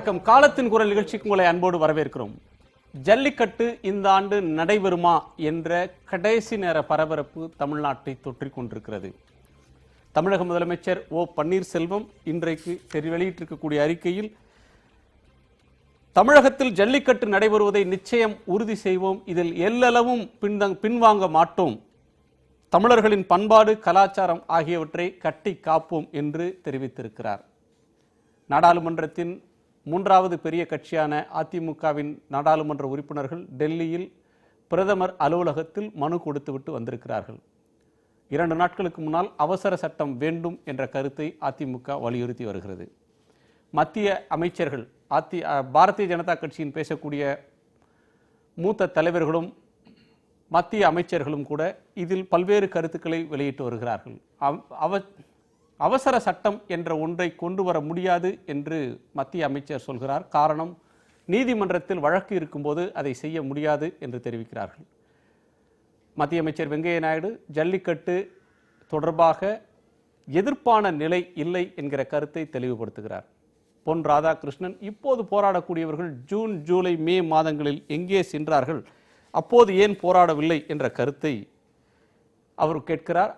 வணக்கம். காலத்தின் குரல் நிகழ்ச்சிக்கு உங்களை அன்போடு வரவேற்கிறோம். ஜல்லிக்கட்டு இந்த ஆண்டு நடைபெறுமா என்ற கடைசி நேர பரபரப்பு தமிழ்நாட்டை தொற்றிக் கொண்டிருக்கிறது. தமிழக முதலமைச்சர் ஓ பன்னீர்செல்வம் இன்றைக்கு வெளியிட்டிருக்கக்கூடிய அறிக்கையில் தமிழகத்தில் ஜல்லிக்கட்டு நடைபெறுவதை நிச்சயம் உறுதி செய்வோம், இதில் எல்லளவும் பின்வாங்க மாட்டோம், தமிழர்களின் பண்பாடு கலாச்சாரம் ஆகியவற்றை கட்டி காப்போம் என்று தெரிவித்திருக்கிறார். நாடாளுமன்றத்தின் மூன்றாவது பெரிய கட்சியான அதிமுகவின் நாடாளுமன்ற உறுப்பினர்கள் டெல்லியில் பிரதமர் அலுவலகத்தில் மனு கொடுத்துவிட்டு வந்திருக்கிறார்கள். 2 நாட்களுக்கு முன்னால் அவசர சட்டம் வேண்டும் என்ற கருத்தை அதிமுக வலியுறுத்தி வருகிறது. மத்திய அமைச்சர்கள் பாரதிய ஜனதா கட்சியின் பேசக்கூடிய மூத்த தலைவர்களும் மத்திய அமைச்சர்களும் கூட இதில் பல்வேறு கருத்துக்களை வெளியிட்டு வருகிறார்கள். அவசர சட்டம் என்ற ஒன்றை கொண்டு வர முடியாது என்று மத்திய அமைச்சர் சொல்கிறார். காரணம், நீதிமன்றத்தில் வழக்கு இருக்கும்போது அதை செய்ய முடியாது என்று தெரிவிக்கிறார்கள். மத்திய அமைச்சர் வெங்கையா நாயுடு ஜல்லிக்கட்டு தொடர்பாக எதிர்ப்பான நிலை இல்லை என்கிற கருத்தை தெளிவுபடுத்துகிறார். பொன் ராதாகிருஷ்ணன் இப்போது போராடக்கூடியவர்கள் ஜூன், ஜூலை, மே மாதங்களில் எங்கே சென்றார்கள், அப்போது ஏன் போராடவில்லை என்ற கருத்தை அவர் கேட்கிறார்.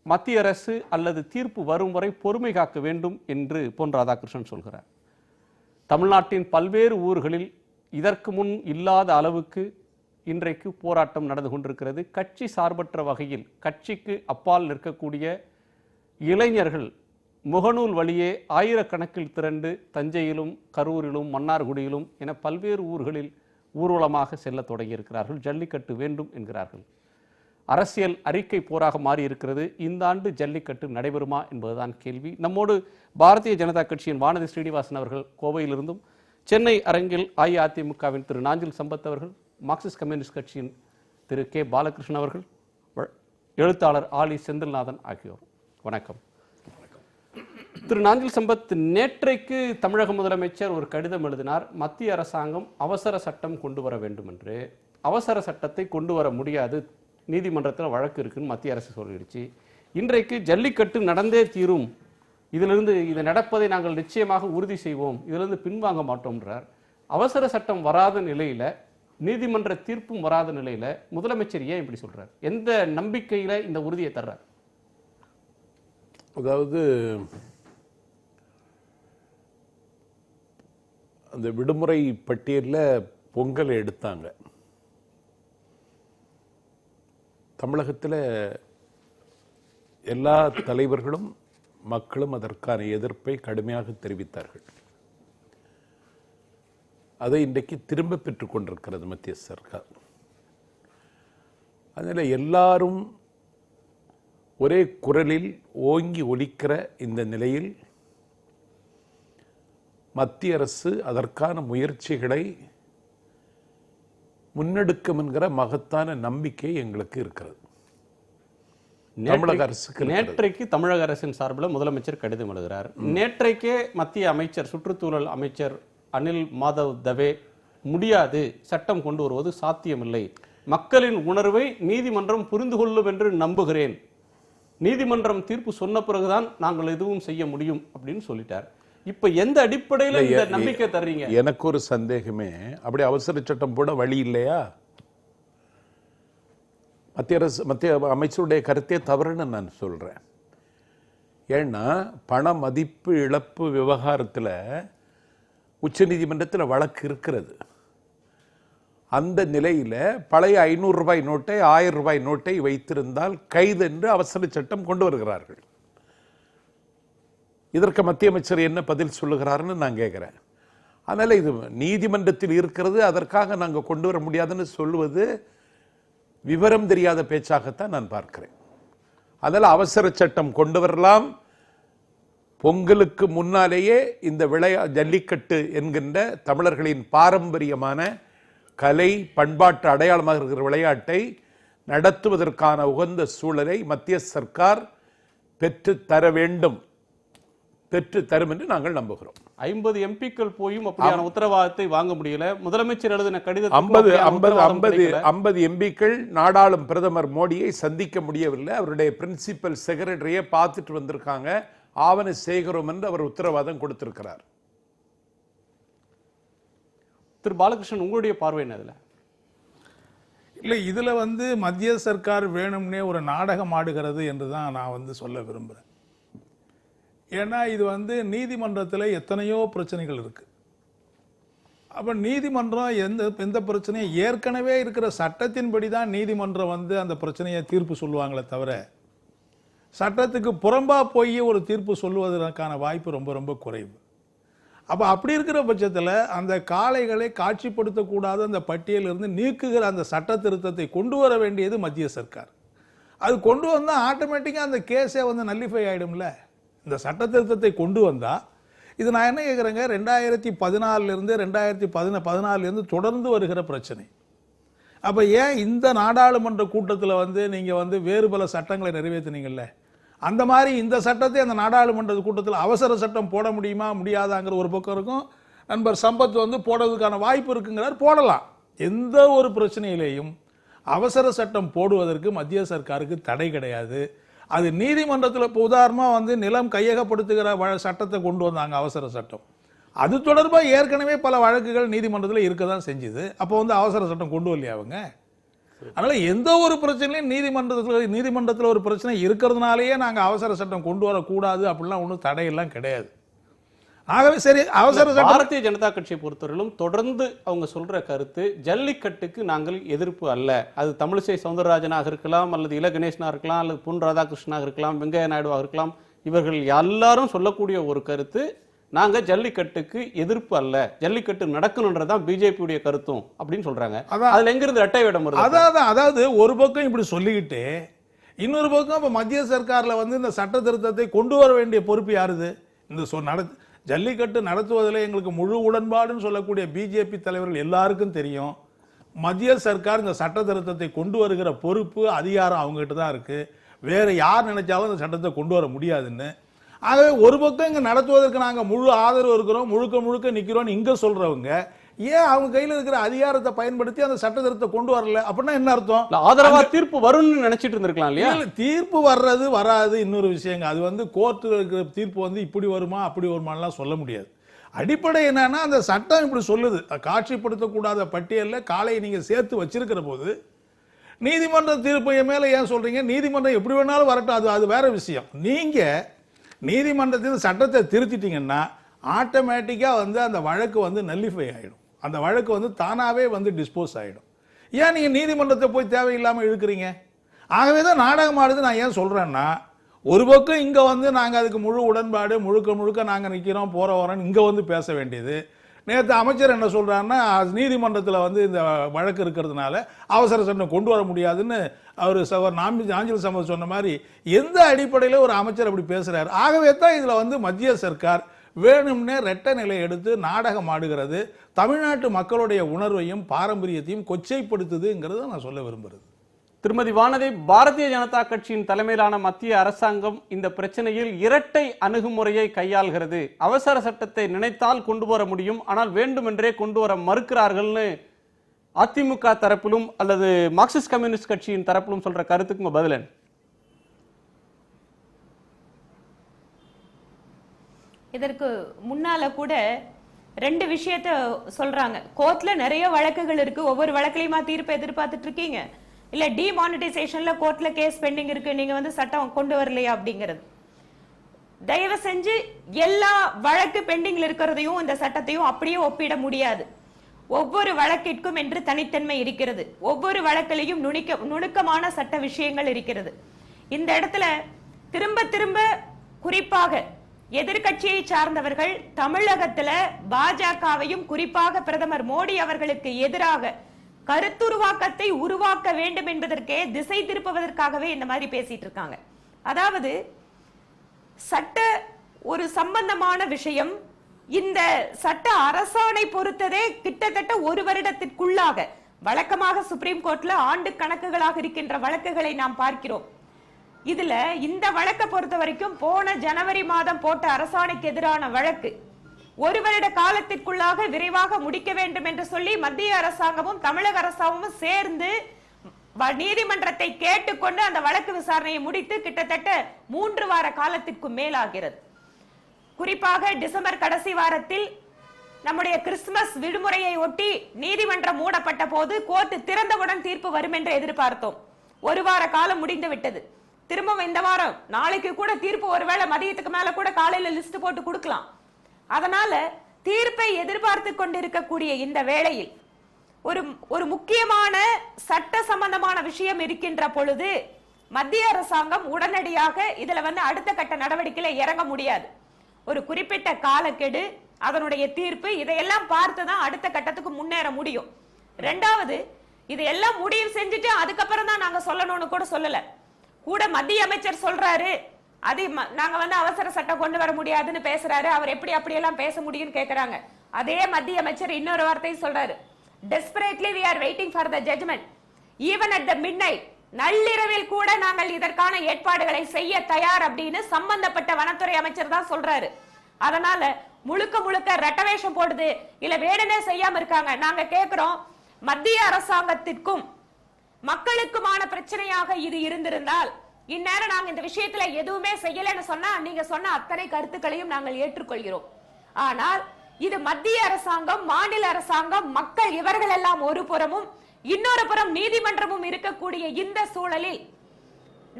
மத்திய அரசு அல்லது தீர்ப்பு வரும் வரை பொறுமை காக்க வேண்டும் என்று பொன் ராதாகிருஷ்ணன் சொல்கிறார். தமிழ்நாட்டின் பல்வேறு ஊர்களில் இதற்கு முன் இல்லாத அளவுக்கு இன்றைக்கு போராட்டம் நடந்து கொண்டிருக்கிறது. கட்சி சார்பற்ற வகையில் கட்சிக்கு அப்பால் நிற்கக்கூடிய இளைஞர்கள் முகநூல் வழியே ஆயிரக்கணக்கில் திரண்டு தஞ்சையிலும் கரூரிலும் மன்னார்குடியிலும் என பல்வேறு ஊர்களில் ஊர்வலமாக செல்ல தொடங்கியிருக்கிறார்கள். ஜல்லிக்கட்டு வேண்டும் என்கிறார்கள். அரசியல் அறிக்கை போராக மாறி இருக்கிறது. இந்த ஆண்டு ஜல்லிக்கட்டு நடைபெறுமா என்பதுதான் கேள்வி. நம்மோடு பாரதிய ஜனதா கட்சியின் வானதி ஸ்ரீனிவாசன் அவர்கள் கோவையிலிருந்தும், சென்னை அரங்கில் அஇஅதிமுகவின் திரு நாஞ்சில் சம்பத் அவர்கள், மார்க்சிஸ்ட் கம்யூனிஸ்ட் கட்சியின் திரு கே பாலகிருஷ்ணன் அவர்கள், எழுத்தாளர் ஆலி செந்தில்நாதன் ஆகியோர். வணக்கம். திரு நாஞ்சில் சம்பத், நேற்றைக்கு தமிழக முதலமைச்சர் ஒரு கடிதம் எழுதினார். மத்திய அரசாங்கம் அவசர சட்டம் கொண்டு வர வேண்டும் என்று. அவசர சட்டத்தை கொண்டு வர முடியாது, நீதிமன்றத்தில் வழக்கு இருக்குன்னு மத்திய அரசு சொல்லிடுச்சு. இன்றைக்கு ஜல்லிக்கட்டு நடந்தே தீரும், இதிலிருந்து இது நடப்பதை நாங்கள் நிச்சயமாக உறுதி செய்வோம், இதிலிருந்து பின்வாங்க மாட்டோம்ன்றார். அவசர சட்டம் வராத நிலையில, நீதிமன்ற தீர்ப்பும் வராத நிலையில முதலமைச்சர் ஏன் இப்படி சொல்றார்? எந்த நம்பிக்கையில இந்த உறுதியை தர்றார்? அதாவது அந்த விடுமுறை பட்டியலில் பொங்கலை எடுத்தாங்க. தமிழகத்தில் எல்லா தலைவர்களும் மக்களும் அதற்கான எதிர்ப்பை கடுமையாக தெரிவித்தார்கள். அதை இன்றைக்கு திரும்ப பெற்றுக் கொண்டிருக்கிறது மத்திய சர்க்கார். அதனால் எல்லாரும் ஒரே குரலில் ஓங்கி ஒலிக்கிற இந்த நிலையில் மத்திய அரசு அதற்கான முயற்சிகளை முன்னெடுக்கும் என்கிற மகத்தான நம்பிக்கை எங்களுக்கு இருக்கிறது. தமிழக அரசுக்கு நேற்றைக்கு தமிழக அரசின் சார்பில் முதலமைச்சர் கடிதம் எழுதுகிறார். நேற்றைக்கே மத்திய அமைச்சர் சுற்றுச்சூழல் அமைச்சர் அனில் மாதவ் தவே முடியாது, சட்டம் கொண்டு வருவது சாத்தியமில்லை, மக்களின் உணர்வை நீதிமன்றம் புரிந்து கொள்ளும் என்று நம்புகிறேன், நீதிமன்றம் தீர்ப்பு சொன்ன பிறகுதான் நாங்கள் எதுவும் செய்ய முடியும் அப்படின்னு சொல்லிட்டார். இப்ப எந்த அடிப்படையில் இந்த நம்பிக்கை தர்றீங்க? எனக்கு ஒரு சந்தேகமே, அப்படி அவசர சட்டம் போட வழி இல்லையா? மத்திய அமைச்சருடைய கருத்தே தவறுன்னு நான் சொல்றேன். ஏன்னா பண மதிப்பு இழப்பு விவகாரத்தில் உச்ச நீதிமன்றத்தில் வழக்கு இருக்கிறது. அந்த நிலையில பழைய 500 ரூபாய் நோட்டை 1000 ரூபாய் நோட்டை வைத்திருந்தால் கைது என்று அவசர சட்டம் கொண்டு வருகிறார்கள். இதற்கு மத்திய அமைச்சர் என்ன பதில் சொல்லுகிறாருன்னு நான் கேட்கிறேன். அதனால இது நீதிமன்றத்தில் இருக்கிறது, அதற்காக நாங்கள் கொண்டு வர முடியாதுன்னு சொல்லுவது விவரம் தெரியாத பேச்சாகத்தான் நான் பார்க்கிறேன். அதனால அவசர சட்டம் கொண்டு வரலாம். பொங்கலுக்கு முன்னாலேயே இந்த ஜல்லிக்கட்டு என்கின்ற தமிழர்களின் பாரம்பரியமான கலை பண்பாட்டு அடையாளமாக இருக்கிற விளையாட்டை நடத்துவதற்கான உகந்த சூழலை மத்திய சர்க்கார் பெற்று தர வேண்டும், பெற்று தரும் என்று நாங்கள் நம்புகிறோம். 50 எம்பிக்கள் போயும் அப்படியான உத்தரவாதத்தை வாங்க முடியல. முதலமைச்சர் எழுதின கடிதம் 50 எம்பிக்கள் நாடாளும் பிரதமர் மோடியை சந்திக்க முடியவில்லை. அவருடைய பிரின்சிபல் செக்ரட்டரியை பார்த்துட்டு வந்திருக்காங்க. ஆவண சேகரம் என்று அவர் உத்தரவாதம் கொடுத்திருக்கிறார். திரு பாலகிருஷ்ணன், உங்களுடைய பார்வை என்ன இதுல? இல்லை, இதில் மத்திய சர்க்கார் வேணும்னே ஒரு நாடகம் ஆடுகிறது என்று தான் நான் சொல்ல விரும்புகிறேன். ஏன்னா இது நீதிமன்றத்தில் எத்தனையோ பிரச்சனைகள் இருக்கு. அப்போ நீதிமன்றம் எந்த பிரச்சனையும் ஏற்கனவே இருக்கிற சட்டத்தின்படி தான் நீதிமன்றம் அந்த பிரச்சனையை தீர்ப்பு சொல்லுவாங்களே தவிர சட்டத்துக்கு புறம்பா போய் ஒரு தீர்ப்பு சொல்லுவதற்கான வாய்ப்பு ரொம்ப ரொம்ப குறைவு. அப்போ அப்படி இருக்கிற பட்சத்தில் அந்த காளைகளை காட்சிப்படுத்தக்கூடாத அந்த பட்டியலிருந்து நீக்குகிற அந்த சட்ட திருத்தத்தை கொண்டு வர வேண்டியது மத்திய சர்க்கார். அது கொண்டு வந்தால் ஆட்டோமேட்டிக்காக அந்த கேஸே நல்லிஃபை ஆகிடும்ல. இந்த சட்ட திருத்தத்தை கொண்டு வந்தால் இது நான் என்ன கேட்குறேங்க, 2014 2014 தொடர்ந்து வருகிற பிரச்சனை. அப்போ ஏன் இந்த நாடாளுமன்ற கூட்டத்தில் நீங்கள் வேறு பல சட்டங்களை நிறைவேற்றினீங்கல்ல, அந்த மாதிரி இந்த சட்டத்தை அந்த நாடாளுமன்ற கூட்டத்தில் அவசர சட்டம் போட முடியுமா முடியாதாங்கிற ஒரு பக்கம் இருக்கும். நண்பர் சம்பத் போடுறதுக்கான வாய்ப்பு இருக்குங்கிறார், போடலாம். எந்த ஒரு பிரச்சனையிலேயும் அவசர சட்டம் போடுவதற்கு மத்திய சர்க்காருக்கு தடை கிடையாது. அது நீதிமன்றத்தில் இப்போ உதாரணமாக நிலம் கையகப்படுத்துகிற சட்டத்தை கொண்டு வந்தாங்க, அவசர சட்டம். அது தொடர்பாக ஏற்கனவே பல வழக்குகள் நீதிமன்றத்தில் இருக்க தான் செஞ்சுது. அப்போ அவசர சட்டம் கொண்டு வரலையா அவங்க? அதனால எந்த ஒரு பிரச்சனையும் நீதிமன்றத்தில் ஒரு பிரச்சனை இருக்கிறதுனாலேயே நாங்கள் அவசர சட்டம் கொண்டு வரக்கூடாது அப்படிலாம் ஒன்றும் தடையெல்லாம் கிடையாது. ஆகவே சரி, அவசர சட்டம். பாரதிய ஜனதா கட்சியை பொறுத்தவரையிலும் தொடர்ந்து அவங்க சொல்ற கருத்து ஜல்லிக்கட்டுக்கு நாங்கள் எதிர்ப்பு அல்ல. அது தமிழிசை சவுந்தரராஜனாக இருக்கலாம், அல்லது இல கணேசனாக இருக்கலாம், அல்லது பொன் ராதாகிருஷ்ணனாக இருக்கலாம், வெங்கையா நாயுடுவாக இருக்கலாம், இவர்கள் எல்லாரும் சொல்லக்கூடிய ஒரு கருத்து, நாங்க ஜல்லிக்கட்டுக்கு எதிர்ப்பு அல்ல, ஜல்லிக்கட்டு நடக்கணும்ன்றதான் பிஜேபியுடைய கருத்தும் அப்படின்னு சொல்றாங்க. அதுல எங்கிருந்து இரட்டை வேடம் வருது? அதாவது ஒரு பக்கம் இப்படி சொல்லிக்கிட்டு இன்னொரு பக்கம் இப்ப மத்திய சர்க்கார்ல இந்த சட்ட திருத்தத்தை கொண்டு வர வேண்டிய பொறுப்பு யாருது? இந்த ஜல்லிக்கட்டு நடத்துவதில் எங்களுக்கு முழு உடன்பாடுன்னு சொல்லக்கூடிய பிஜேபி தலைவர்கள் எல்லாருக்கும் தெரியும், மத்திய சர்க்கார் இந்த சட்ட திருத்தத்தை கொண்டு வருகிற பொறுப்பு அதிகாரம் அவங்ககிட்ட தான் இருக்கு. வேற யார் நினைச்சாலும் இந்த சட்டத்தை கொண்டு வர முடியாதுன்னு. ஆகவே ஒரு பக்கம் இங்க நடத்துவதற்கு நாங்க முழு ஆதரவு இருக்கிறோம், முழுக்க முழுக்க நிக்கிறோம் இங்க சொல்றவங்க ஏன் அவங்க கையில இருக்கிற அதிகாரத்தை பயன்படுத்தி அந்த சட்ட திருத்தத்தை கொண்டு வரல? அப்படின்னா என்ன அர்த்தம்? ஆதரவா தீர்ப்பு வரும்னு நினைச்சிட்டு இருந்திருக்கலாம் இல்லையா? தீர்ப்பு வர்றது வராது இன்னொரு விஷயங்க. அது கோர்ட்டில் இருக்கிற தீர்ப்பு இப்படி வருமா அப்படி வருமானலாம் சொல்ல முடியாது. அடிப்படை என்னன்னா, அந்த சட்டம் இப்படி சொல்லுது, காட்சிப்படுத்தக்கூடாத பட்டியலில் காளையை நீங்க சேர்த்து வச்சிருக்கிற போது நீதிமன்ற தீர்ப்பு மேல ஏன் சொல்றீங்க? நீதிமன்றம் எப்படி வேணாலும் வரட்டும், அது வேற விஷயம். நீங்க நீதிமன்றத்தில் சட்டத்தை திருத்திட்டீங்கன்னா ஆட்டோமேட்டிக்காக அந்த வழக்கு நல்லிஃபை ஆகிடும். அந்த வழக்கு தானாகவே டிஸ்போஸ் ஆகிடும். ஏன் நீங்கள் நீதிமன்றத்தை போய் தேவையில்லாமல் இழுக்கிறீங்க? ஆகவே தான் நாடகம் ஆடுது. நான் ஏன் சொல்கிறேன்னா, ஒரு பக்கம் இங்கே நாங்கள் அதுக்கு முழு உடன்பாடு, முழுக்க முழுக்க நாங்கள் நிற்கிறோம் போகிற வரோன்னு இங்கே பேச வேண்டியது. நேற்று அமைச்சர் என்ன சொல்கிறாருன்னா, நீதிமன்றத்தில் இந்த வழக்கு இருக்கிறதுனால அவசர சட்டம் கொண்டு வர முடியாதுன்னு அவர் நாஞ்சில் சம்பத் சொன்ன மாதிரி எந்த அடிப்படையில் ஒரு அமைச்சர் அப்படி பேசுகிறார்? ஆகவே தான் இதில் மத்திய சர்க்கார் வேணும்னே ரெட்ட நிலை எடுத்து நாடகம் ஆடுகிறது, தமிழ்நாட்டு மக்களுடைய உணர்வையும் பாரம்பரியத்தையும் கொச்சைப்படுத்துதுங்கிறத நான் சொல்ல விரும்புகிறது. திருமதி வானதி, பாரதிய ஜனதா கட்சியின் தலைமையிலான மத்திய அரசாங்கம் இந்த பிரச்சனையில் இரட்டை அணுகுமுறையை கையாள்கிறது. அவசர சட்டத்தை நினைத்தால் கொண்டு வர முடியும், ஆனால் வேண்டுமென்றே கொண்டு வர மறுக்கிறார்கள்னு அதிமுக தரப்பிலும் அல்லது மார்க்சிஸ்ட் கம்யூனிஸ்ட் கட்சியின் தரப்பிலும் சொல்ற கருத்துக்கு பதில் என்ன? இதற்கு முன்னால கூட ரெண்டு விஷயத்த சொல்றாங்க. கோர்ட்ல நிறைய வழக்குகள் இருக்கு, ஒவ்வொரு வழக்குலயுமா தீர்ப்பு எதிர்பார்த்துட்டு இருக்கீங்க? இல்ல டிமானிட்டைசேஷன்ல கோர்ட்ல கேஸ் பெண்டிங் இருக்கு, நீங்க சட்டம் கொண்டு வரலையா அப்படிங்கிறது. தயவு செஞ்சு எல்லா வழக்கு பெண்டிங்ல இருக்கிறதையும் இந்த சட்டத்தையும் அப்படியே ஒப்பிட முடியாது. ஒவ்வொரு வழக்கிற்கும் என்று தனித்தன்மை இருக்கிறது. ஒவ்வொரு வழக்கிலையும் நுணுக்கமான சட்ட விஷயங்கள் இருக்கிறது. இந்த இடத்துல திரும்ப திரும்ப குறிப்பாக எதிர்கட்சியை சார்ந்தவர்கள் தமிழகத்துல பாஜகவையும் குறிப்பாக பிரதமர் மோடி அவர்களுக்கு எதிராக கருத்துருவாக்கத்தை உருவாக்க வேண்டும் என்பதற்கே திசை திருப்புவதற்காகவே இந்த மாதிரி பேசிட்டு இருக்காங்க. அதாவது சட்ட ஒரு சம்பந்தமான விஷயம், இந்த சட்ட அரசாணை பொறுத்ததே கிட்டத்தட்ட ஒரு வருடத்திற்குள்ளாக, வழக்கமாக சுப்ரீம் கோர்ட்ல ஆண்டு கணக்குகளாக இருக்கின்ற வழக்குகளை நாம் பார்க்கிறோம். இதுல இந்த வழக்கை பொறுத்த வரைக்கும் போன ஜனவரி மாதம் போட்ட அரசாணைக்கு எதிரான வழக்கு ஒரு வருட காலத்திற்குள்ளாக விரைவாக முடிக்க வேண்டும் என்று சொல்லி மத்திய அரசாங்கமும் தமிழக அரசாங்கமும் சேர்ந்து நீதிமன்றத்தை கேட்டுக்கொண்டு அந்த வழக்கு விசாரணையை முடித்து கிட்டத்தட்ட 3 வார காலத்திற்கு மேலாகிறது. குறிப்பாக டிசம்பர் கடைசி வாரத்தில் நம்முடைய கிறிஸ்துமஸ் விடுமுறையை ஒட்டி நீதிமன்றம் மூடப்பட்ட போது கோர்ட் திறந்தவுடன் தீர்ப்பு வரும் என்று எதிர்பார்த்தோம். ஒரு வார காலம் முடிந்து விட்டது. திரும்பவும் இந்த வாரம் நாளைக்கு கூட தீர்ப்பு ஒருவேளை மதியத்துக்கு மேல கூட காலையில லிஸ்ட் போட்டு கொடுக்கலாம். அதனால தீர்ப்பை எதிர்பார்த்து கொண்டிருக்கக்கூடிய இந்த வேளையில் ஒரு முக்கியமான சட்ட சம்பந்தமான விஷயம் இருக்கின்ற பொழுது மத்திய அரசாங்கம் உடனடியாக இதுல அடுத்த கட்ட நடவடிக்கையில இறங்க முடியாது. ஒரு குறிப்பிட்ட காலக்கெடு, அதனுடைய தீர்ப்பு, இதையெல்லாம் பார்த்துதான் அடுத்த கட்டத்துக்கு முன்னேற முடியும். ரெண்டாவது, இதையெல்லாம் முடிவு செஞ்சுட்டு அதுக்கப்புறம் தான் நாங்க சொல்லணும்னு கூட சொல்லல. கூட மத்திய அமைச்சர் சொல்றாரு, அது நாங்க அவசர சட்டம் கொண்டு வர முடியாதுன்னு பேசுறாரு. அவர் எப்படி அப்படியெல்லாம் பேச முடியும்னு கேக்குறாங்க. அதே மத்திய அமைச்சர் இன்னொரு வார்த்தையை சொல்றாரு, desperately we are waiting for the judgment even at the midnight. நள்ளிரவில் கூட நாங்கள் இதற்கான ஏற்பாடுகளை செய்ய தயார் அப்படின்னு சம்பந்தப்பட்ட வனத்துறை அமைச்சர் தான் சொல்றாரு. அதனால முழுக்க முழுக்க ரெட்டவேஷம் போடுது, இல்ல வேணுனே செய்யாம இருக்காங்க. நாங்க கேக்குறோம், மத்திய அரசாங்கத்திற்கும் மக்களுக்குமான பிரச்சனையாக இது இருந்திருந்தால் இந்நேரம் நாங்க இந்த விஷயத்துல எதுவுமே செய்யலன்னு சொன்னா நீங்க சொன்ன அத்தனை கருத்துக்களையும் நாங்கள் ஏற்றுக்கொள்கிறோம். ஆனால் இது மத்திய அரசாங்கம், மாநில அரசாங்கம், மக்கள் இவர்கள் எல்லாம் ஒரு புறமும் இன்னொரு புறம் நீதிமன்றமும் இருக்கக்கூடிய இந்த சூழலில்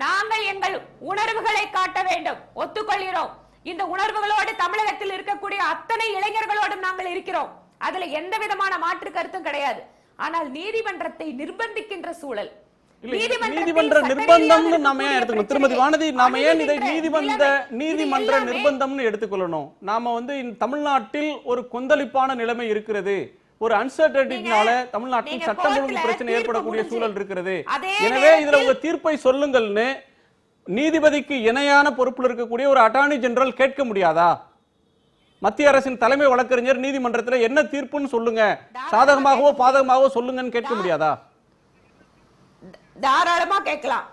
நாங்கள் எங்கள் உணர்வுகளை காட்ட வேண்டும். ஒத்துக்கொள்கிறோம். இந்த உணர்வுகளோடு தமிழகத்தில் இருக்கக்கூடிய அத்தனை இளைஞர்களோடும் நாங்கள் இருக்கிறோம். அதுல எந்த விதமான மாற்று கருத்தும் கிடையாது. ஆனால் நீதிமன்றத்தை நிர்பந்திக்கின்ற சூழல், நீதிமன்ற நிர்பந்தம்னு நாம ஏன் எடுத்துக்கணும்? திருமதி வானதி, நாம ஏன் இதை நீதிமன்ற நிர்பந்தம்னு எடுத்துக்கொள்ளணும்? நாம தமிழ்நாட்டில் ஒரு கொந்தளிப்பான நிலைமை இருக்கிறது, ஒரு அன்சர்டனிட்டினால தமிழ்நாட்டில் சட்டம் ஒழுங்கு பிரச்சனை ஏற்படக்கூடிய சூழல் இருக்கிறது. எனவே இதுல உங்க தீர்ப்பை சொல்லுங்கள்னு நீதிபதிக்கு இணையான பொறுப்பில் இருக்கக்கூடிய ஒரு அட்டார்னி ஜெனரல் கேட்க முடியாதா? மத்திய அரசின் தலைமை வழக்கறிஞர் நீதிமன்றத்தில் என்ன தீர்ப்புன்னு சொல்லுங்க, சாதகமாகவோ பாதகமாகவோ சொல்லுங்கன்னு கேட்க முடியாதா? தாராளமா கேட்கலாம்.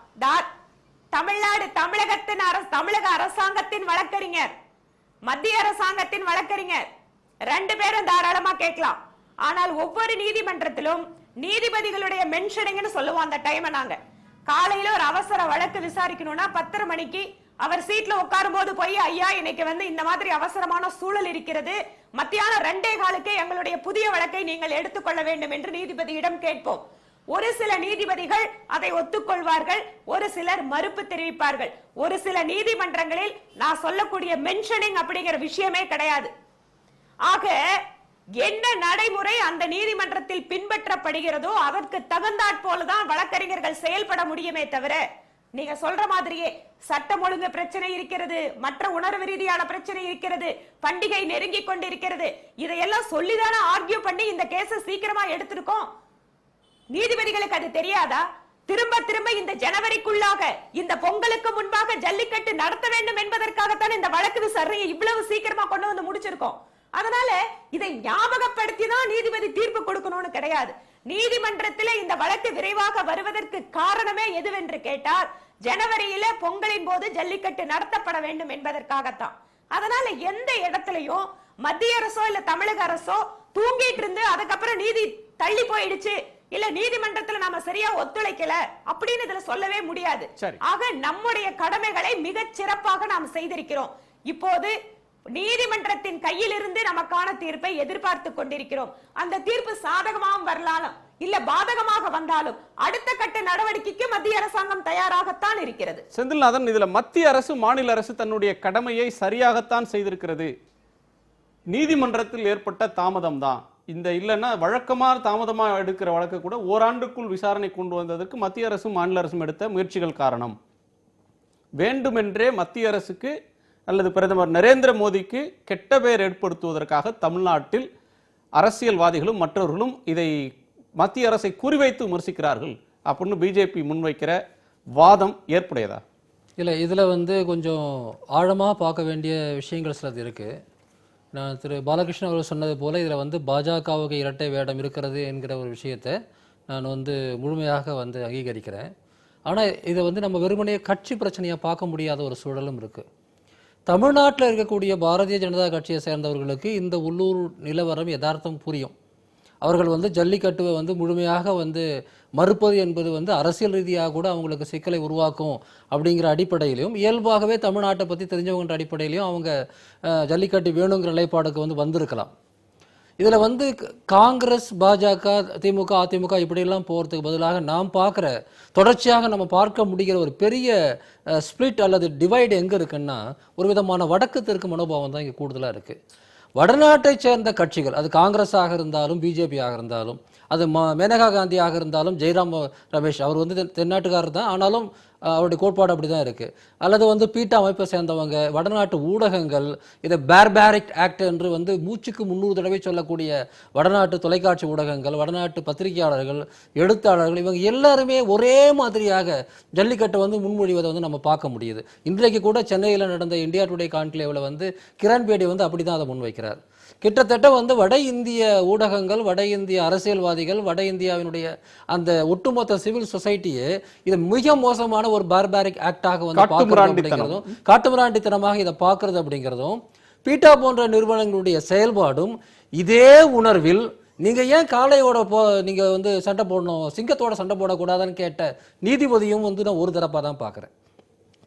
தமிழக அரசாங்கத்தின் வழக்கறிஞர், மத்திய அரசாங்கத்தின் வழக்கறிஞர் ரெண்டு பேரும் தாராளமா கேட்கலாம். ஆனால் ஒவ்வொரு நீதிமன்றத்திலும் நீதிபதிகளுடைய மென்ஷனிங்னு சொல்லுவோம். அந்த டைம் நாங்க காலையில ஒரு அவசர வழக்கு விசாரிக்கணும்னா 10:30 மணிக்கு அவர் சீட்ல உட்காரும் போது போய், ஐயா இன்னைக்கு இந்த மாதிரி அவசரமான சூழல் இருக்கிறது, மத்தியானம் 2:15 எங்களுடைய புதிய வழக்கை நீங்கள் எடுத்துக்கொள்ள வேண்டும் என்று நீதிபதியிடம் கேட்போம். ஒரு சில நீதிபதிகள் அதை ஒத்துக்கொள்வார்கள், ஒரு சிலர் மறுப்பு தெரிவிப்பார்கள். ஒரு சில நீதிமன்றங்களில் நான் சொல்லக்கூடிய மென்ஷனிங் அப்படிங்கிற விஷயமே கிடையாது. ஆக என்ன நடைமுறை அந்த நீதிமன்றத்தில் பின்பற்றப்படுகிறதோ அதற்கு தகுந்தாற் போலதான் வழக்கறிஞர்கள் செயல்பட முடியுமே தவிர, நீங்க சொல்ற மாதிரியே சட்டம் ஒழுங்கு பிரச்சனை இருக்கிறது, மற்ற உணர்வு ரீதியான பிரச்சனை இருக்கிறது, பண்டிகை நெருங்கி கொண்டிருக்கிறது, இதையெல்லாம் சொல்லிதானே ஆர்கியூ பண்ணி இந்த கேஸை சீக்கிரமா எடுத்திருக்கோம். நீதிபதிகளுக்கு அது தெரியாதா? திரும்ப திரும்ப இந்த ஜனவரிக்குள்ளாக, இந்த பொங்கலுக்கு முன்பாக ஜல்லிக்கட்டு நடத்த வேண்டும் என்பதற்காகத்தான் இந்த வழக்கு விசாரணையை இவ்வளவு சீக்கிரமா கொண்டு வந்து முடிச்சிருக்கோம். அதனால இதை ஞாபகப்படுத்தி தான் நீதிபதி தீர்ப்பு கொடுக்கணும்னு கிடையாது. நீதிமன்றத்தில் இந்த வழக்கு விரைவாக வருவதற்கு காரணமே எதுவென்று கேட்டால், ஜனவரியில பொங்கலின் போது ஜல்லிக்கட்டு நடத்தப்பட வேண்டும் என்பதற்காகத்தான். அதனால எந்த இடத்திலையும் மத்திய அரசோ இல்ல தமிழக அரசோ தூங்கிட்டு இருந்து அதுக்கப்புறம் நீதி தள்ளி போயிடுச்சு, இல்ல நீதிமன்றத்துல நாம சரியா ஒத்துழைக்கல அப்படின்னு இதுல சொல்லவே முடியாது. ஆக நம்முடைய கடமைகளை மிகச் சிறப்பாக நாம் செய்திருக்கிறோம். இப்போது நீதிமன்றத்தின் கையில் இருந்து நமக்கான தீர்ப்பை எதிர்பார்த்து கொண்டிருக்கிறோம். அந்த தீர்ப்பு சாதகமாகவும் வரலாம், இல்ல பாதகமாக வந்தாலும் அடுத்த கட்ட நடவடிக்கைக்கு மத்திய அரசாங்கம் தயாராகத்தான் இருக்கிறது. செந்தில்நாதன், இதுல மத்திய அரசு மாநில அரசு தன்னுடைய கடமையை சரியாகத்தான் செய்திருக்கிறது. நீதிமன்றத்தில் ஏற்பட்ட தாமதம் தான் இந்த, இல்லைன்னா வழக்கமாக தாமதமாக எடுக்கிற வழக்கு கூட ஓராண்டுக்குள் விசாரணை கொண்டு வந்ததற்கு மத்திய அரசும் மாநில அரசும் எடுத்த முயற்சிகள் காரணம். வேண்டுமென்றே மத்திய அரசுக்கு அல்லது பிரதமர் நரேந்திர மோடிக்கு கெட்ட பெயர் ஏற்படுத்துவதற்காக தமிழ்நாட்டில் அரசியல்வாதிகளும் மற்றவர்களும் இதை மத்திய அரசை குறிவைத்து விமர்சிக்கிறார்கள் அப்படின்னு பிஜேபி முன்வைக்கிற வாதம் ஏற்புடையதா? இல்லை, இதில் கொஞ்சம் ஆழமாக பார்க்க வேண்டிய விஷயங்கள் சிலது இருக்குது. நான் திரு பாலகிருஷ்ணன் அவர்கள் சொன்னது போல் இதில் பாஜகவுக்கு இரட்டை வேடம் இருக்கிறது என்கிற ஒரு விஷயத்தை நான் முழுமையாக அங்கீகரிக்கிறேன். ஆனால் இதை நம்ம வெறுமனே கட்சி பிரச்சனையாக பார்க்க முடியாத ஒரு சூழலும் இருக்குது. தமிழ்நாட்டில் இருக்கக்கூடிய பாரதிய ஜனதா கட்சியை சேர்ந்தவர்களுக்கு இந்த உள்ளூர் நிலவரம் யதார்த்தம் புரியும். அவர்கள் ஜல்லிக்கட்டுவை முழுமையாக மறுப்பது என்பது அரசியல் ரீதியாக கூட அவங்களுக்கு சிக்கலை உருவாக்கும் அப்படிங்கிற அடிப்படையிலையும், இயல்பாகவே தமிழ்நாட்டை பற்றி தெரிஞ்சவங்கிற அடிப்படையிலையும் அவங்க ஜல்லிக்கட்டு வேணுங்கிற நிலைப்பாடுக்கு வந்திருக்கலாம். இதுல வந்து காங்கிரஸ், பாஜக, திமுக, அதிமுக இப்படியெல்லாம் போறதுக்கு பதிலாக நாம் பார்க்குற தொடர்ச்சியாக நம்ம பார்க்க முடிகிற ஒரு பெரிய ஸ்பிளிட் அல்லது டிவைடு எங்க இருக்குன்னா ஒரு விதமான வடக்கு தெற்கு மனோபாவம் தான் இங்கே கூடுதலாக இருக்கு. வடநாட்டை சேர்ந்த கட்சிகள், அது காங்கிரஸாக இருந்தாலும் பிஜேபியாக இருந்தாலும், அது மேனகா காந்தியாக இருந்தாலும், ஜெய்ராம் ரமேஷ் அவர் வந்து தென்னாட்டுக்காரர் தான், ஆனாலும் அவருடைய கோட்பாடு அப்படி தான் இருக்குது. அல்லது வந்து பீட்டா அமைப்பை சேர்ந்தவங்க, வடநாட்டு ஊடகங்கள், இதை பேர்பேரிக் ஆக்ட் என்று வந்து மூச்சுக்கு 300 தடவை சொல்லக்கூடிய வடநாட்டு தொலைக்காட்சி ஊடகங்கள், வடநாட்டு பத்திரிகையாளர்கள், எழுத்தாளர்கள், இவங்க எல்லாருமே ஒரே மாதிரியாக ஜல்லிக்கட்டை வந்து முன்மொழிவதை வந்து நம்ம பார்க்க முடியுது. இன்றைக்கு கூட சென்னையில் நடந்த இந்தியா டுடே கான்க்ளேவில் வந்து கிரண் பேடி வந்து அப்படி தான் அதை முன்வைக்கிறார். கிட்டத்தட்ட வந்து வட இந்திய ஊடகங்கள், வட இந்திய அரசியல்வாதிகள், வட இந்தியாவினுடைய அந்த ஒட்டுமொத்த சிவில் சொசைட்டியே இது மிக மோசமான ஒரு பார்பாரிக் ஆக்டாக வந்து அப்படிங்கிறதும், காட்டுமிராண்டித்தனமாக இதை பார்க்கறது அப்படிங்கிறதும், பீட்டா போன்ற நிறுவனங்களுடைய செயல்பாடும் இதே உணர்வில் நீங்க ஏன் காளையோட நீங்க வந்து சண்டை போடணும், சிங்கத்தோட சண்டை போடக்கூடாதுன்னு கேட்ட நீதிபதியும் வந்து நான் ஒரு தரப்பா தான் பார்க்குறேன்.